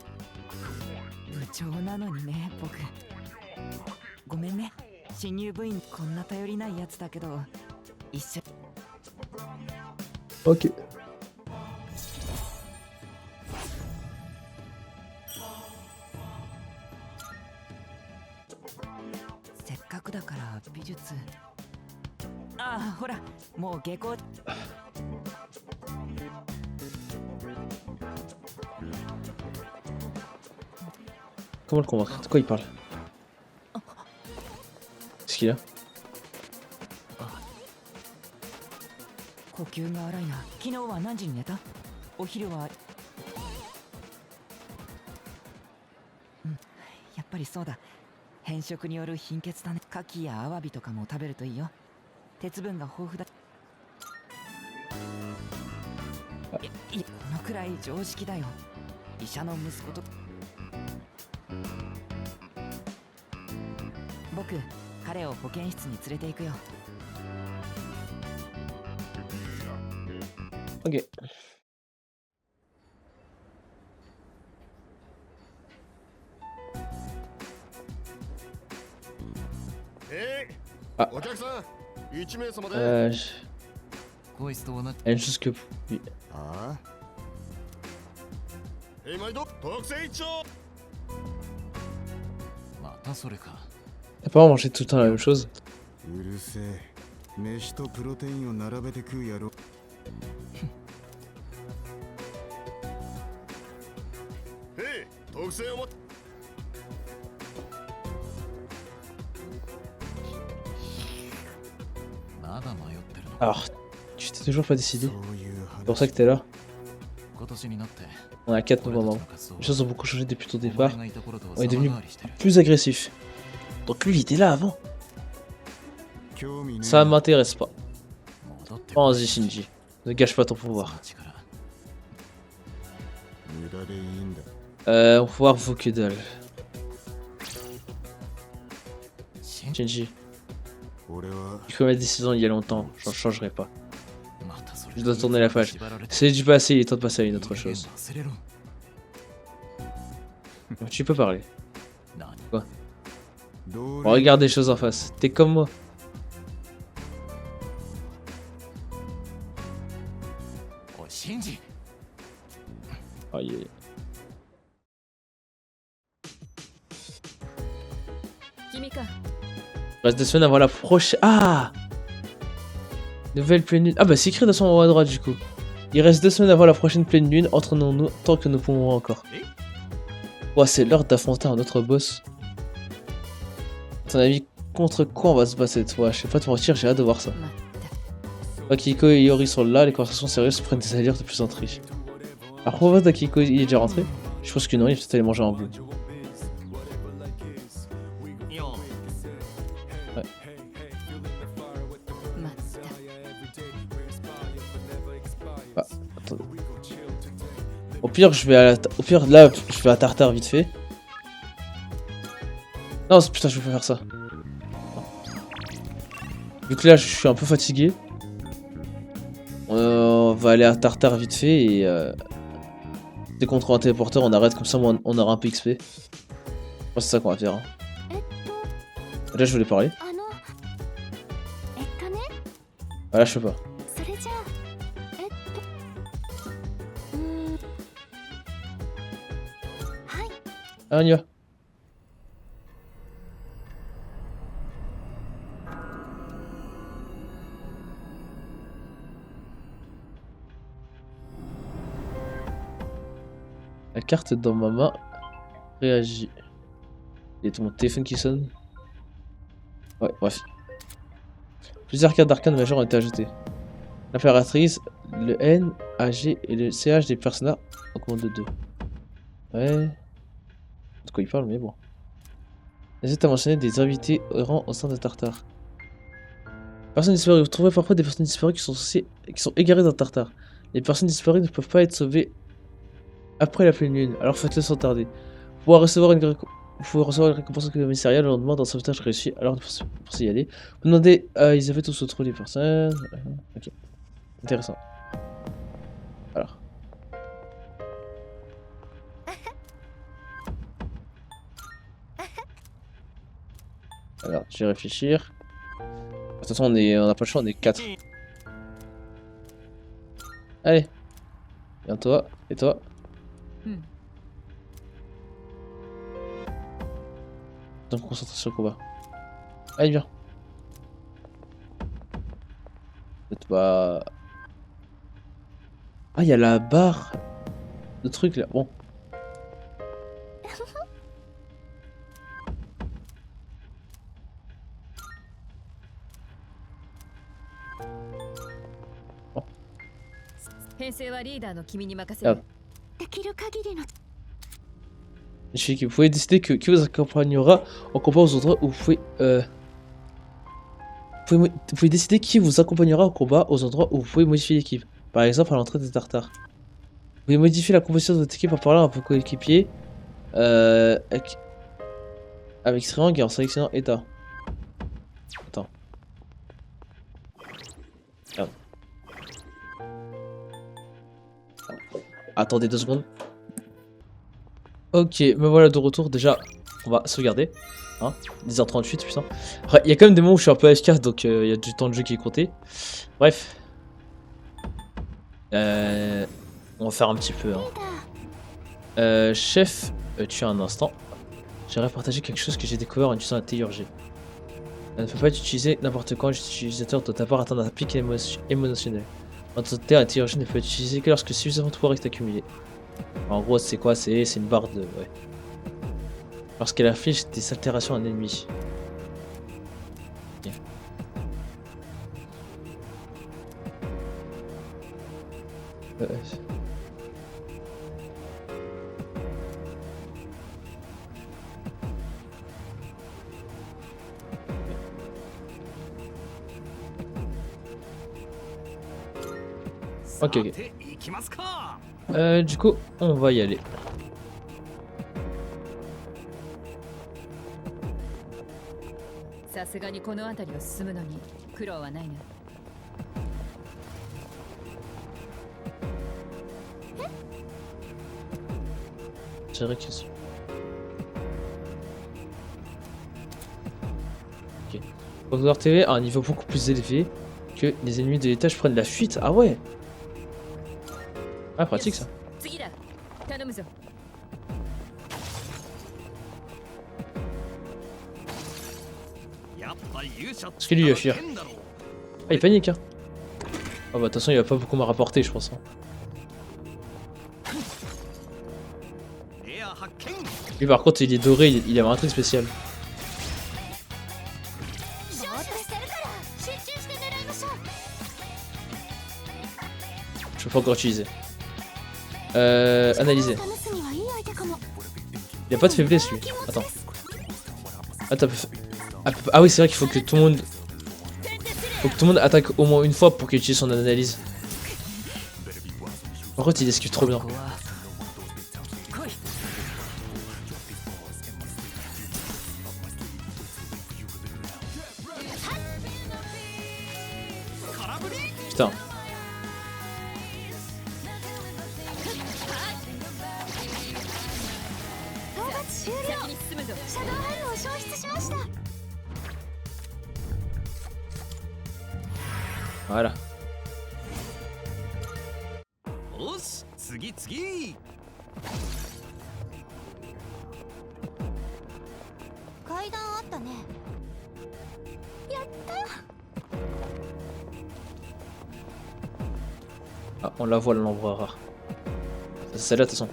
長なのにね、僕。ごめんね。新入部員こんな頼りないやつだけど一緒。Ok. Comment le convaincre? De quoi il parle? Qu'est-ce qu'il a? 呼吸が荒いな。昨日は何時に寝た？お昼は。やっぱりそうだ。変色による貧血だね。牡蠣やアワビとかも食べるといいよ。鉄分が豊富だ。このくらい常識だよ。医者の息子と。僕、彼を保健室に連れて行くよ。Ok. Ah. Il y a une chose que... Oui. またそれか。 T'as pas mangé tout le temps la même chose. うるせえ。飯とプロテインを並べて食うやろ。へい、特製をも。まだ迷ってるの。 Alors, tu t'es toujours pas décidé. そういう C'est pour ça 話。 que t'es là. 今年になって On a 4 nouveaux 俺 membres. たちの活動 Les choses ont beaucoup changé depuis ton お前 départ. がいた頃とは On est 様 devenu 変わりしてる。 plus agressif. Donc lui, il était là avant. 興味ねえ。 Ça m'intéresse pas. 戻って Vas-y, Shinji. Ne gâche pas ton そ pouvoir. の力 無駄でいいんだ。 Mon pouvoir vaut que dalle. 信じ Shinji, 俺は j'ai pris ma décision il y a longtemps. J'en changerai pas. またそれ Je dois tourner la page. 縛られて C'est du passé, il est temps de passer à une autre いい加減 chose. 忘れろ。 Tu peux parler. 何 どう On regarde les choses en face. T'es comme moi. おい信じ Aïe, aïe. 君か Il reste 2 semaines avant la prochaine. Ah! Nouvelle pleine lune. Ah bah c'est écrit de son haut à droite du coup. Il reste 2 semaines avant la prochaine pleine lune. Entraînons-nous tant que nous pouvons encore. Ouais, c'est l'heure d'affronter un autre boss. À ton avis, contre quoi on va se battre cette fois? Je sais pas te mentir, j'ai hâte de voir ça. まったく Akiko et Yori sont là, les conversations sérieuses prennent des allures de plus en plus. Alors pourquoi Akiko il est déjà rentré? Je pense que non, il est peut-être allé manger un bout. いや まったく Attendez. Au pire, je vais à la au pire là, je vais à Tartare vite fait. Non, putain, je peux pas faire ça. Vu que là, je suis un peu fatigué. On va aller à Tartare vite fait et dès qu'on trouve un téléporteur, on arrête comme ça, on aura un peu XP. Moi, c'est ça qu'on va faire. Hein. えっと Là, je voulais parler. あのね Ah, là, je peux pas. それじゃあはい Ah, on y va. La carte dans ma main réagit. Il y a mon téléphone qui sonne. Ouais, bref. Plusieurs cartes d'arcane majeures ont été ajoutées. L'impératrice, le N, AG et le CH des personnages augmentent de 2. Ouais. De quoi il parle, mais bon. N'hésite à mentionner des invités errants au sein de Tartare. Personnes disparues. Vous trouvez parfois des personnes disparues qui sont égarées dans Tartare. Les personnes disparues ne peuvent pas être sauvées après la pleine lune, alors faites-le sans tarder. Vous pouvez recevoir une récompense commissariale le lendemain d'un sauvetage réussi, alors pour y aller. Vous demandez à Elisabeth où se trouvent les personnes. Ok. Intéressant. Alors. Alors, je vais réfléchir. De toute façon, on n'a pas le choix, on est 4. Allez. Viens toi, et toi. Donc concentrer sur le combat. Allez, viens. Peut-être pas... Ah, il y a la barre de truc là. Bon. Bon. 編成はリーダーの君に任せ Ah. るできる限りの Je sais que vous pouvez décider qui vous accompagnera en combat aux endroits où vous pouvez décider qui vous accompagnera au combat aux endroits où vous pouvez modifier l'équipe. Par exemple à l'entrée des Tartares. Vous pouvez modifier la composition de votre équipe en parlant à vos coéquipiers avec Triangle et en sélectionnant État. Attends. Merde. Attendez 2 secondes. Ok, me voilà de retour. Déjà, on va sauvegarder. Hein, 10h38, putain. Il y a quand même des moments où je suis un peu AFK, donc il y a du temps de jeu qui est compté. Bref. On va faire un petit peu. Hein. Chef, tu as un instant. J'aimerais partager quelque chose que j'ai découvert en utilisant la théurgie. Elle ne peut pas être utilisée n'importe quand, l'utilisateur doit d'abord atteindre un pic émotionnel. En tant que tel, la théurgie ne peut être utilisée que lorsque suffisamment de pouvoir est accumulé. En gros, c'est quoi? C'est une barre de... Ouais. Lorsqu'elle affiche des altérations à un ennemi. Ok. Ok, ok. さて行きますか。 Du coup, on va y aller. J'ai question. Ok. Pouvoir TV a un niveau beaucoup plus élevé que les ennemis de l'étage prennent la fuite. Ah ouais. Ah, pratique ça. Parce que lui il va fuir. Ah, il panique hein. Ah bah de toute façon il va pas beaucoup me rapporter je pense. Hein. Lui par contre il est doré, il a un truc spécial. Je peux pas encore utiliser. Analyser. Il a pas de faiblesse lui. Attends. Attends. Ah oui c'est vrai qu'il faut que tout le monde... Faut que tout le monde attaque au moins une fois pour qu'il utilise son analyse. Par contre il esquive trop bien. Putain. Voilà. よし、次次。階段あったね。やった。 Ah, on la voit l'ombre rare. C'est celle-là de toute façon.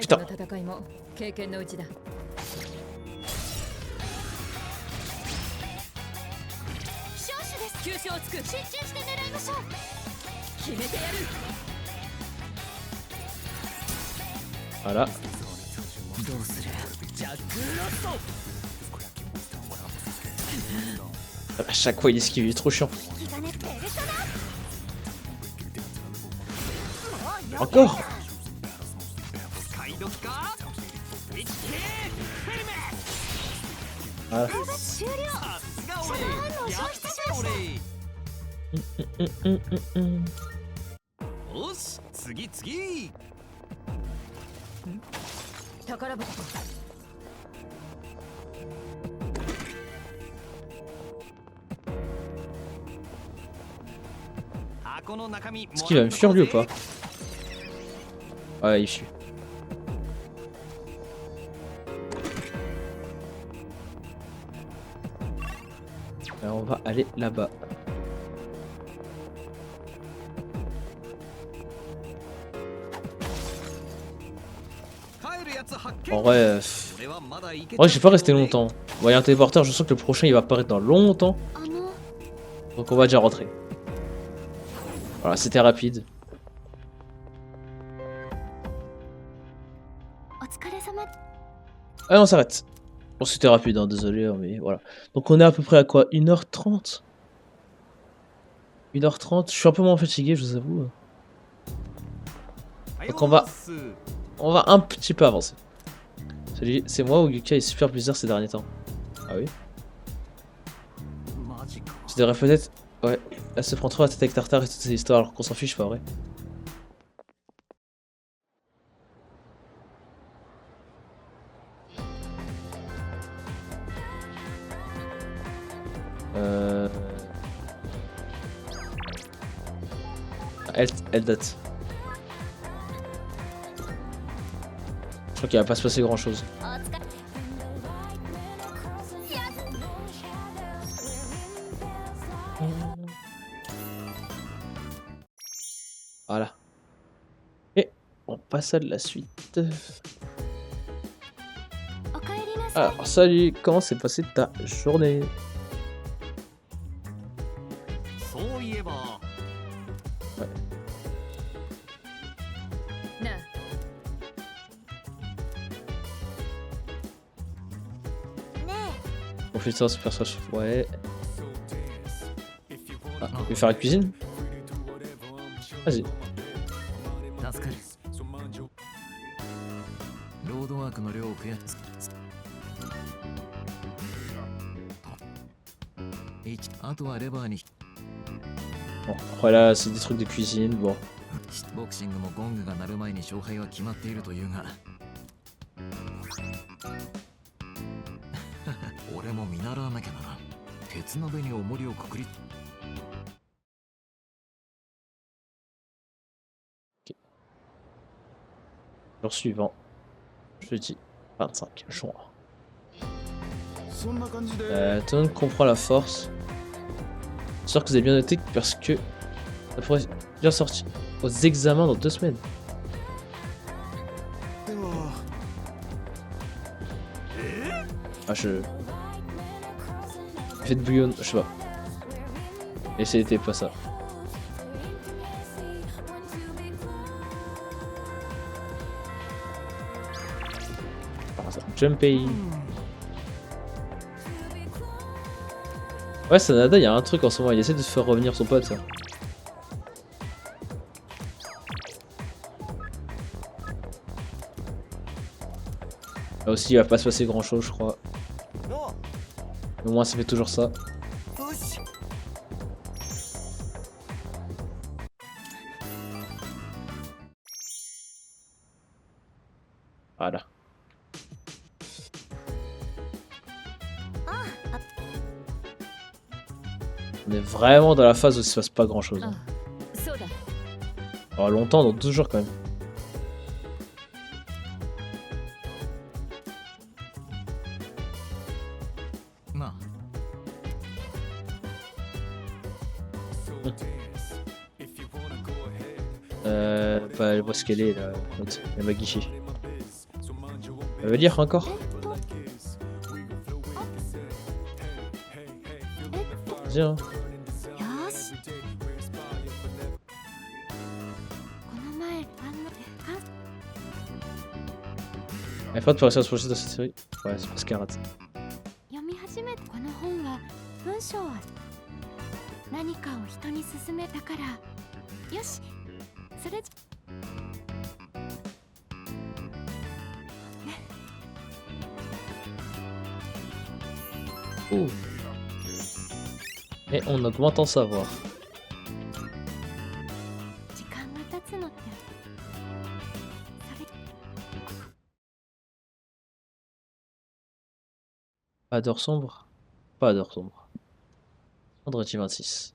Putain. Voilà. À chaque fois il esquive, il est trop chiant. Encore. Voilà. Est-ce qu'il va me fuir lui ou pas? Ouais, il fuit. Alors on va aller là-bas. En vrai, j'ai pas resté longtemps. Bon, il y a un téléporteur, je sens que le prochain il va apparaître dans longtemps. Donc on va déjà rentrer. Voilà, c'était rapide. Allez, on s'arrête. Bon, c'était rapide, hein, désolé, hein, mais voilà. Donc on est à peu près à quoi? 1h30 1h30, je suis un peu moins fatigué, je vous avoue. Donc on va un petit peu avancer. Salut, c'est moi ou Yuka est super bizarre ces derniers temps? Ah oui? Je devrais peut-être... Ouais, elle se prend trop la tête avec Tartare et toutes ces histoires alors qu'on s'en fiche, pas vrai? Elle date. crois qu'il va pas se passer grand chose. Voilà. Et on passe à la suite. おかえりなさい。 Alors, salut, comment s'est passée ta journée? そういえばなあ Profiter ce personnage. Ouais. Ah, tu veux faire la cuisine? Vas-y. 助かるロードワークの量を増やすあとはレバーに Bon, après là, c'est des trucs de cuisine. Bon. ボクシングもゴングが鳴る前に勝敗は決まっているというが俺も見習わなきゃならん鉄鍋に重りをくくり Jour suivant. Jeudi 25 juin. そんな感じで Tout le monde comprend la force. J'espère que vous avez bien noté parce que ça pourrait bien sortir aux examens dans 2 semaines. では Ah, je. Fait de bouillon, je sais pas. Et c'était pas ça. Jumpy. Ouais, Sanada, il y a un truc en ce moment, il essaie de se faire revenir son pote. Ça. Là aussi, il va pas se passer grand chose, je crois. Mais au moins, ça fait toujours ça. Voilà. On est vraiment dans la phase où il se passe pas grand chose. そうだ Alors longtemps, dans 12 jours quand même. Ma. Bah, elle voit ce qu'elle est là. Elle m'a guiché. Elle veut lire encore? Viens. よし。この前あんなか Elle est pas de faire ça se projeter dans cette série. Ouais, c'est parce qu'elle rate. 読み始めこの本は文章は何かを人に勧めたからよしそれじ Ouh. Et on augmente en savoir. 時間が経つのってそれ Pas d'heure sombre? Pas d'heure sombre. Vendredi 26.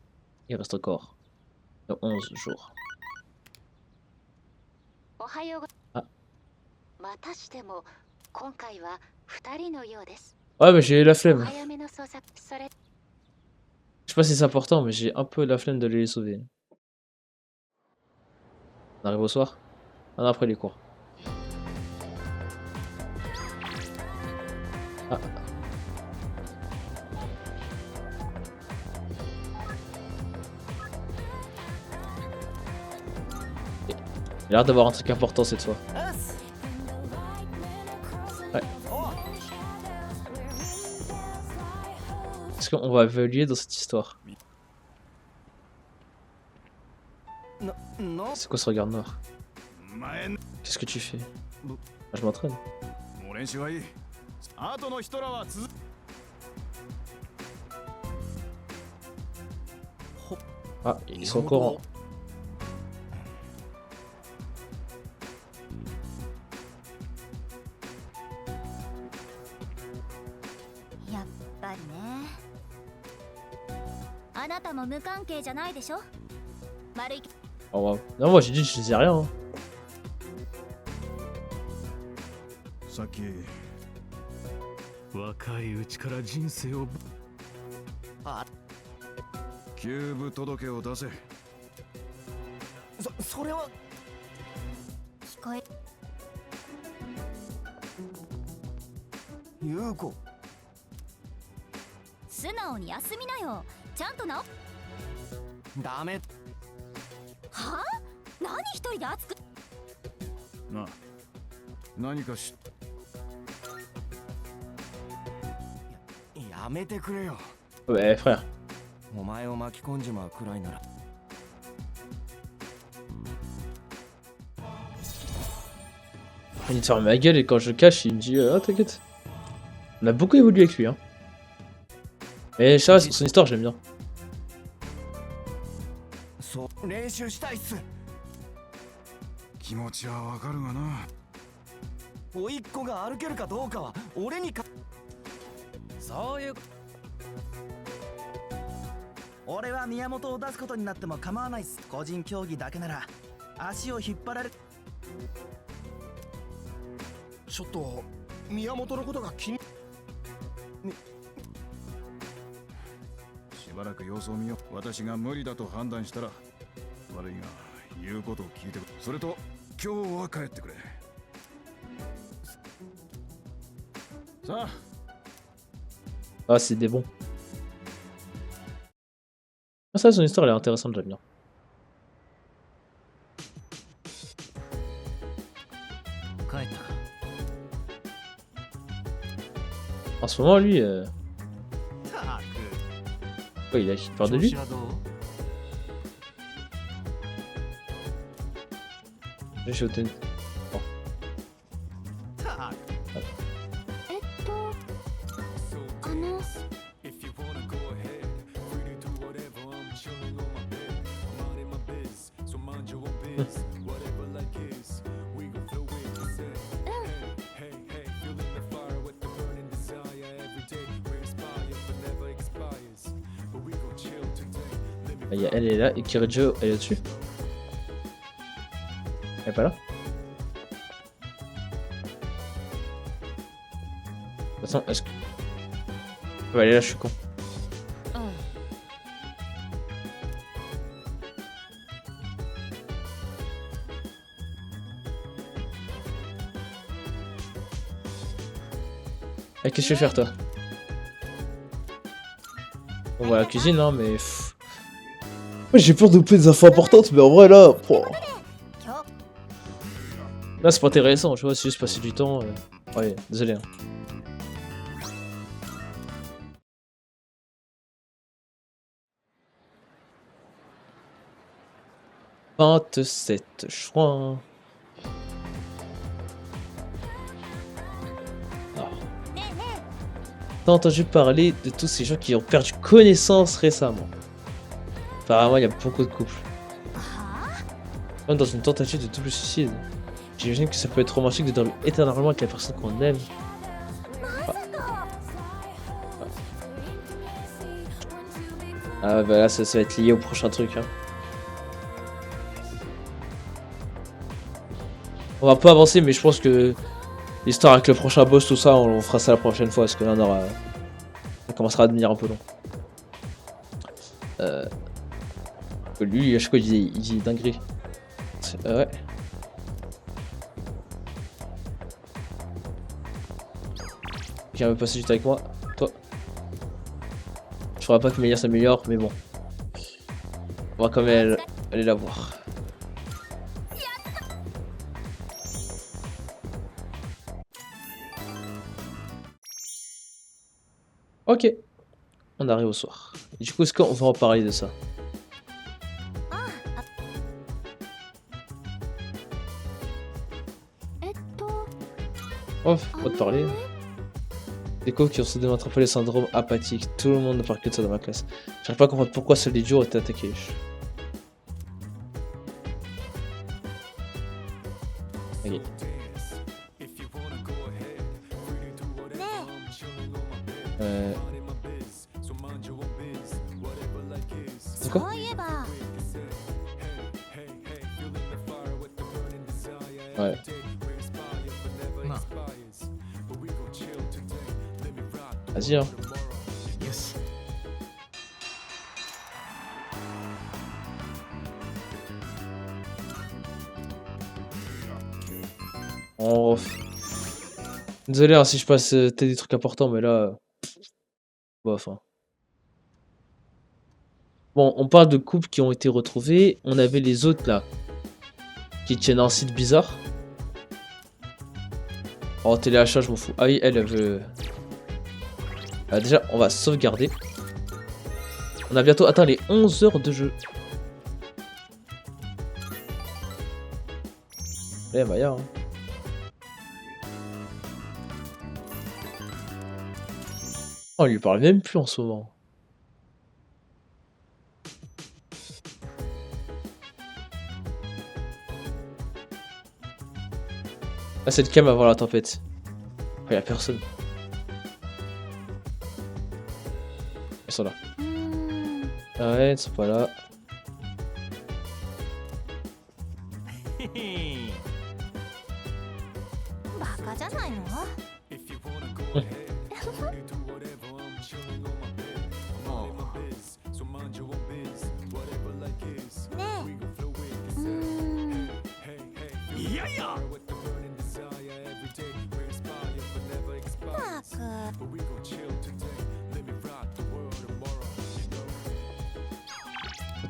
Il reste encore 11 jours. おはようごあまたしても今回は2人のようです Ouais, mais j'ai la お flemme. 早めの捜索それ Je sais pas si c'est important, mais j'ai un peu la flemme d'aller les sauver. On arrive au soir? Ah non, après les cours. Ah. Il a l'air d'avoir un truc important cette fois. Ouais. Est-ce qu'on va évoluer dans cette histoire? C'est quoi ce regard noir? 前の Qu'est-ce que tu fais? Ah, je m'entraîne. もう練習はいい後の人らは続 Ah, ils sont encore en... やっぱりねあなたも無関係じゃないでしょ丸い Oh, wow. Non, moi j'ai dit je disais rien. Hein. さっき若いうちから人生を休部届を出せ。それは聞こえ優子。素直に休みなよ。ちゃんとな。ダメ。はあ？何一人で熱く。なあ、何かしやめてくれよ。Ouais, frère. お前を巻き込んじまうくらいなら。Il te ferme ma gueule et quand je cache, il me dit ah t'inquiète. On a beaucoup évolué avec lui hein. Mais ça, son histoire, je l'aime bien. そう練習したいっす。気持ちはわかるがな。甥いっ子が歩けるかどうかは俺にか。そういう。俺は宮本を出すことになっても構わないっす。個人競技だけなら足を引っ張られ。ちょっと宮本のことが気に。しばらく様子を見よう。私が無理だと判断したら悪いが言うことを聞いてくれ。それと今日は帰ってくれ。さあ。 Ah, c'est des bons. Ah, ça, son histoire, elle est intéressante, j'aime bien. En ce moment, lui, quoi, il a peur de lui? Je suis au tennis. Bon. Elle est là et Kirijo elle est au-dessus. Elle est pas là. Attends, est-ce que... Ouais, elle est là, je suis con. Et qu'est-ce que je vais faire toi? On va à la cuisine hein mais... Moi j'ai peur de louper des infos importantes mais en vrai là... Oh. Là c'est pas intéressant, tu vois, c'est juste passer du temps. Ouais, désolé. Hein. « 27 juin. » T'as entendu parler de tous ces gens qui ont perdu connaissance récemment? Apparemment, il y a beaucoup de couples. Même dans une tentative de double suicide. J'imagine que ça peut être romantique de dormir éternellement avec la personne qu'on aime. Ah bah là, ça va être lié au prochain truc. Hein. On va pas avancer, mais je pense que l'histoire avec le prochain boss, tout ça, on fera ça la prochaine fois, parce que là, on aura... ça commencera à devenir un peu long. Lui, à chaque fois, il dit dinguerie. Ouais. Quelqu'un veut passer du temps avec moi? Toi. Je ferai pas que mes liens s'améliorent, mais bon. On va quand même aller la voir. Ok. On arrive au soir. Et du coup, est-ce qu'on va en parler de ça? Oh, pas de parler. Des coachs qui ont soudainement attrapé le syndrome apathique. Tout le monde ne parle que de ça dans ma classe. J'arrive pas à comprendre pourquoi seuls les duos ont été attaqués. Ok. C'est quoi? Ouais. Vas-y, hein. よし On ref. Désolé hein, si je passe des trucs importants, mais là. Bof. Hein. Bon, on parle de couples qui ont été retrouvés. On avait les autres là. Qui tiennent un site bizarre. Oh, téléachat, je m'en fous. Ah oui, elle veut. Ah, déjà, on va sauvegarder. On a bientôt atteint les 11 heures de jeu. Eh, Maya. Hein. Oh, on lui parle même plus en ce moment. Ah, c'est le calme avant la tempête. Il y a personne. Ils sont là. Ah ouais, ils sont pas là. バカじゃないの？ねえ。いやいや ったく。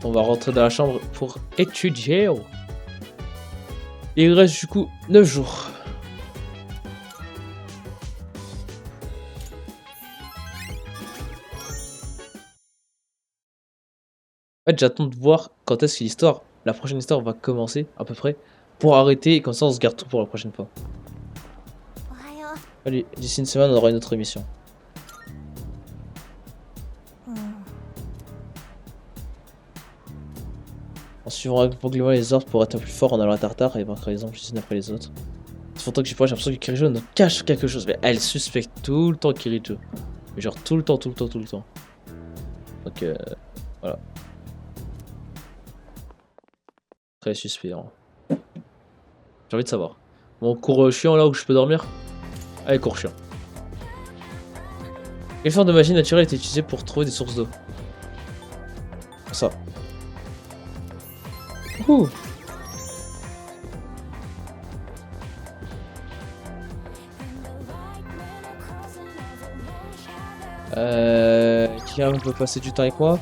On va rentrer dans la chambre pour étudier. Il reste du coup 9 jours. En fait, j'attends de voir quand est-ce que l'histoire, la prochaine histoire va commencer à peu près pour arrêter et comme ça on se garde tout pour la prochaine fois. おはよ Allez, d'ici une semaine on aura une autre émission. う。うん。 En suivant aveuglément les ordres pour être plus fort en allant à Tartare et vaincre les anges les unes après les autres. C'est pourtant que j'ai l'impression que Kirijo nous cache quelque chose. Mais elle suspecte tout le temps Kirijo. Mais genre tout le temps. Donc voilà. Très suspect. Hein. J'ai envie de savoir. Mon cours chiant là où je peux dormir. Allez, cours chiant. Quelle forme de magie naturelle est utilisée pour trouver des sources d'eau? Ça. Ouh. Qui peut passer du temps avec moi?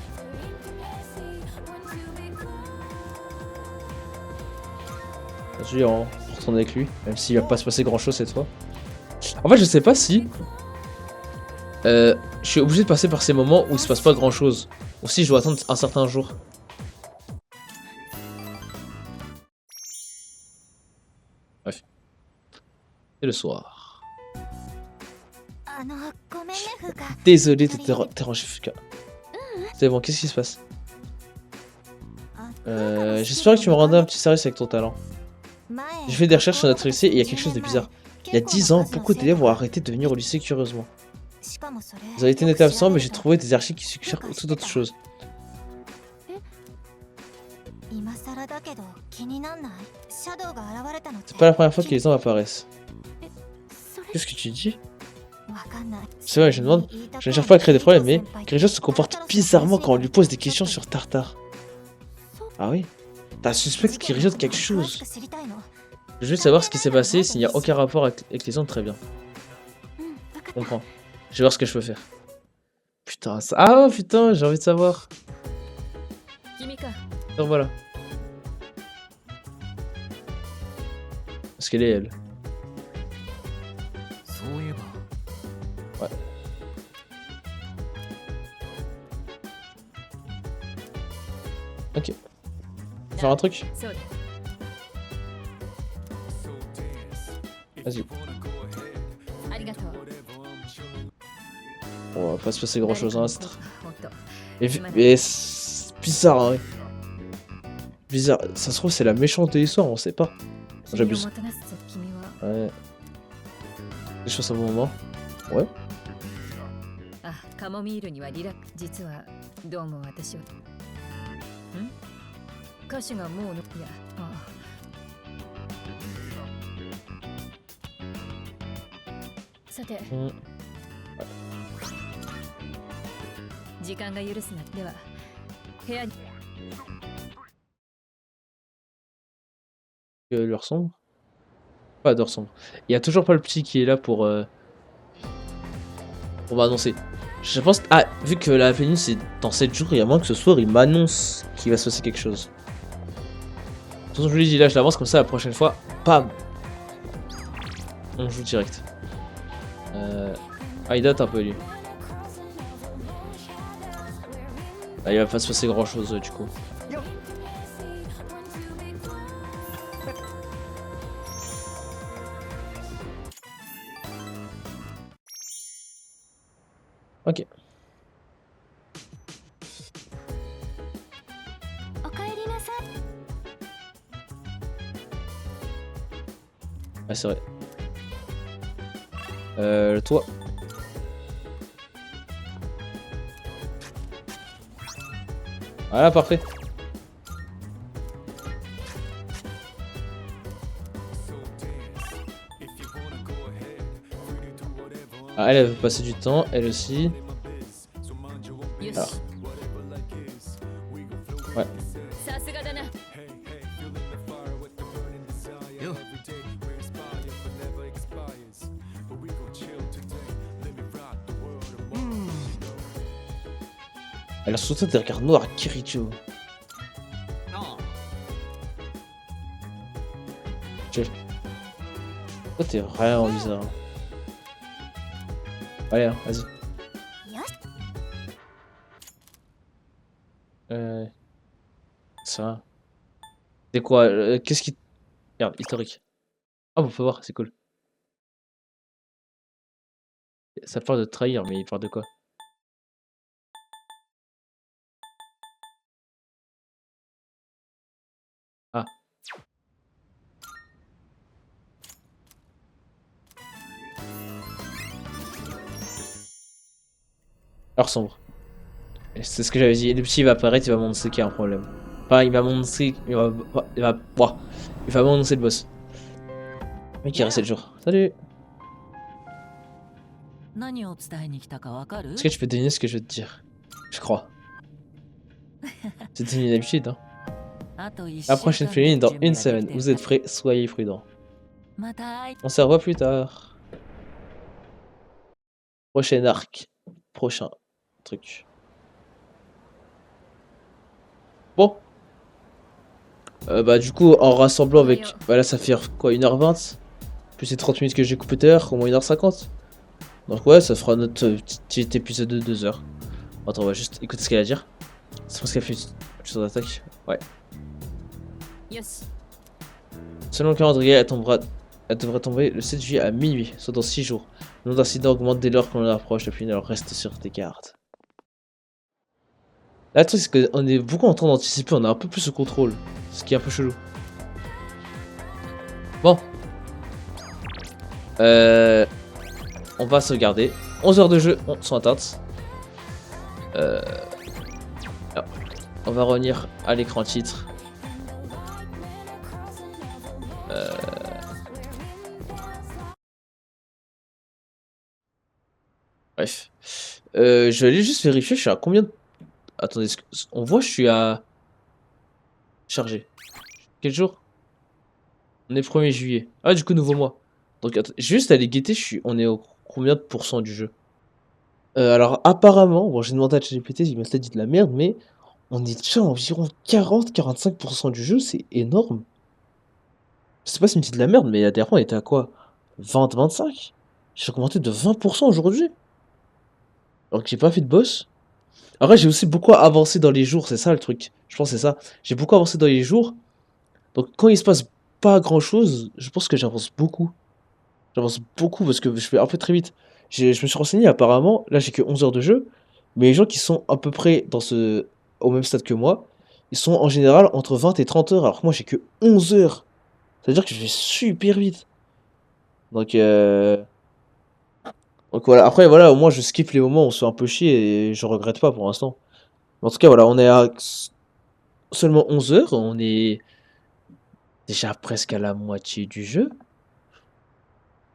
Vas-y, on retourne avec lui, même s'il va pas se passer grand chose cette fois. En fait, je sais pas si je suis obligé de passer par ces moments où il se passe pas grand chose, ou si je dois attendre un certain jour. Bref. C'est le soir. ごめんね、フカ。 Désolé de te déranger, Fuka. C'est bon, qu'est-ce qui se passe? J'espère que tu me rendais un petit service avec ton talent. J'ai fait des recherches sur notre lycée et il y a quelque chose de bizarre. Il y a 10 ans, beaucoup d'élèves ont arrêté de venir au lycée curieusement. Vous avez été noté absent, mais j'ai trouvé des archives qui suggèrent toute autre chose. C'est pas la première fois que les hommes apparaissent. Qu'est-ce que tu dis? C'est vrai, je me demande, je ne cherche pas à créer des problèmes, mais Kirijo se comporte bizarrement quand on lui pose des questions sur Tartare. Ah oui? T'as suspecté Kirijo de quelque chose. Je veux savoir ce qui s'est passé, s'il n'y a aucun rapport avec les hommes, très bien. Je comprends. Je vais voir ce que je peux faire. Putain, ça... Ah putain, j'ai envie de savoir. Donc voilà. Parce qu'elle est elle. Ouais. Ok. Faire un truc? Vas-y. On va pas se passer grand chose, hein. Et c'est bizarre, hein. Bizarre. Ça se trouve, c'est la méchante de l'histoire, on sait pas. J'abuse. Ouais. Des choses à bon moment. Ouais. あ、カモミールにはリラック実はどうも私を歌手がもういやさて時間が許すな。では部屋に。L'heure sombre. Pas d'heure sombre. Il y a toujours pas le petit qui est là pour m'annoncer. Je pense. Ah, vu que la Vénus c'est dans 7 jours, il y a moins que ce soir il m'annonce qu'il va se passer quelque chose. De toute façon, je vous l'ai dit là, je l'avance comme ça la prochaine fois. Pam! On joue direct. Ah, il date un peu lui. Ah, il va pas se passer grand chose du coup. Ok. おかえりなさい。 Ah, c'est vrai. Le toit. Voilà, parfait. Ah, elle veut passer du temps, elle aussi. Alors. Ouais. さすがだな。よ Elle a surtout des regards noirs, Kiricho. Toi, t'es vraiment bizarre. Allez, hein, vas-y. Ça. C'est quoi qu'est-ce qui. Regarde, historique. Ah, on peut voir, c'est cool. Ça parle de trahir, mais il parle de quoi? Ah. Alors sombre. C'est ce que j'avais dit. Le petit va apparaître, il va m'annoncer qu'il y a un problème. Enfin, il va m'annoncer. Ouah. Il va m'annoncer le boss. Le mec, il reste 7 jours. Salut! 何を伝えに来たかわかる Est-ce que tu peux deviner ce que je veux te dire? Je crois. C'est devenu une habitude, hein. La prochaine féline dans une semaine. Vous êtes prêts? Soyez prudents. On se revoit plus tard. Prochain arc. Prochain truc. Bon. Bah du coup, en rassemblant avec... Bah là, ça fait quoi, 1h20? Plus les 30 minutes que j'ai coupé tout à l'heure, au moins 1h50. Donc ouais, ça fera notre petit épisode de 2 heures. Attends, on va juste écouter ce qu'elle a à dire. C'est parce qu'elle fait une chose d'attaque. Ouais. Selon le calendrier, elle devrait tomber le 7 juillet à minuit, soit dans 6 jours. Le nombre d'incidents augmente dès lors qu'on approche, depuis alors reste sur tes cartes. Là, le truc, c'est qu'on est beaucoup en train d'anticiper, on a un peu plus de contrôle. Ce qui est un peu chelou. Bon. On va sauvegarder. 11 heures de jeu sont atteintes. Alors, on va revenir à l'écran titre. Bref. Je vais aller juste vérifier, je suis à combien de... Attendez, on voit je suis à... Chargé. Quel jour? On est 1er juillet. Ah, du coup, nouveau mois. Donc, attends, juste aller guetter, on est au combien de pourcents du jeu? Alors, apparemment, bon, j'ai demandé à ChatGPT, il m'a peut-être dit de la merde, mais on est déjà à environ 40-45% du jeu, c'est énorme. Je sais pas s'il me dit de la merde, mais la dernière fois, on était à quoi? 20-25? J'ai augmenté de 20% aujourd'hui. Alors que j'ai pas fait de boss. Après, j'ai aussi beaucoup avancé dans les jours, c'est ça le truc. Je pense que c'est ça. J'ai beaucoup avancé dans les jours. Donc, quand il se passe pas grand chose, je pense que j'avance beaucoup. J'avance beaucoup parce que je fais un peu très vite. Je me suis renseigné, apparemment, là j'ai que 11 heures de jeu, mais les gens qui sont à peu près au même stade que moi, ils sont en général entre 20 et 30 heures, alors que moi j'ai que 11 heures. Ça veut dire que je vais super vite. Donc voilà, après voilà, au moins je skip les moments où on se fait un peu chier et je regrette pas pour l'instant. En tout cas voilà, on est à seulement 11 heures, on est déjà presque à la moitié du jeu.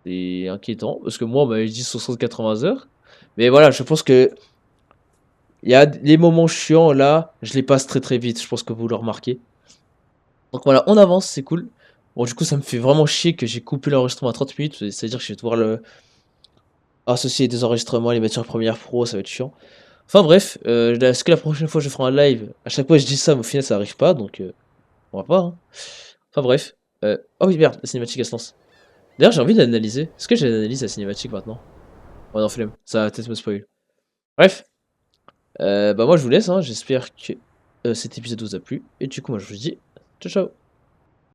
C'est inquiétant, parce que moi on m'avait dit 60-80 heures. Mais voilà, je pense que il y a les moments chiants là, je les passe très très vite, je pense que vous le remarquez. Donc voilà, on avance, c'est cool. Bon, du coup, ça me fait vraiment chier que j'ai coupé l'enregistrement à 30 minutes, c'est-à-dire que je vais devoir le associer des enregistrements, les mettre sur Premiere Pro, ça va être chiant. Enfin bref, est-ce que la prochaine fois je ferai un live? À chaque fois je dis ça, mais au final ça arrive pas, donc on va voir. Hein. Enfin bref. Oh oui, merde, la cinématique elle se lance. D'ailleurs, j'ai envie de l'analyser. Est-ce que j'analyse la cinématique maintenant? Oh non, flemme, ça va peut-être me spoil. Bref, bah moi je vous laisse, hein. J'espère que cet épisode vous a plu. Et du coup, moi je vous dis ciao ciao.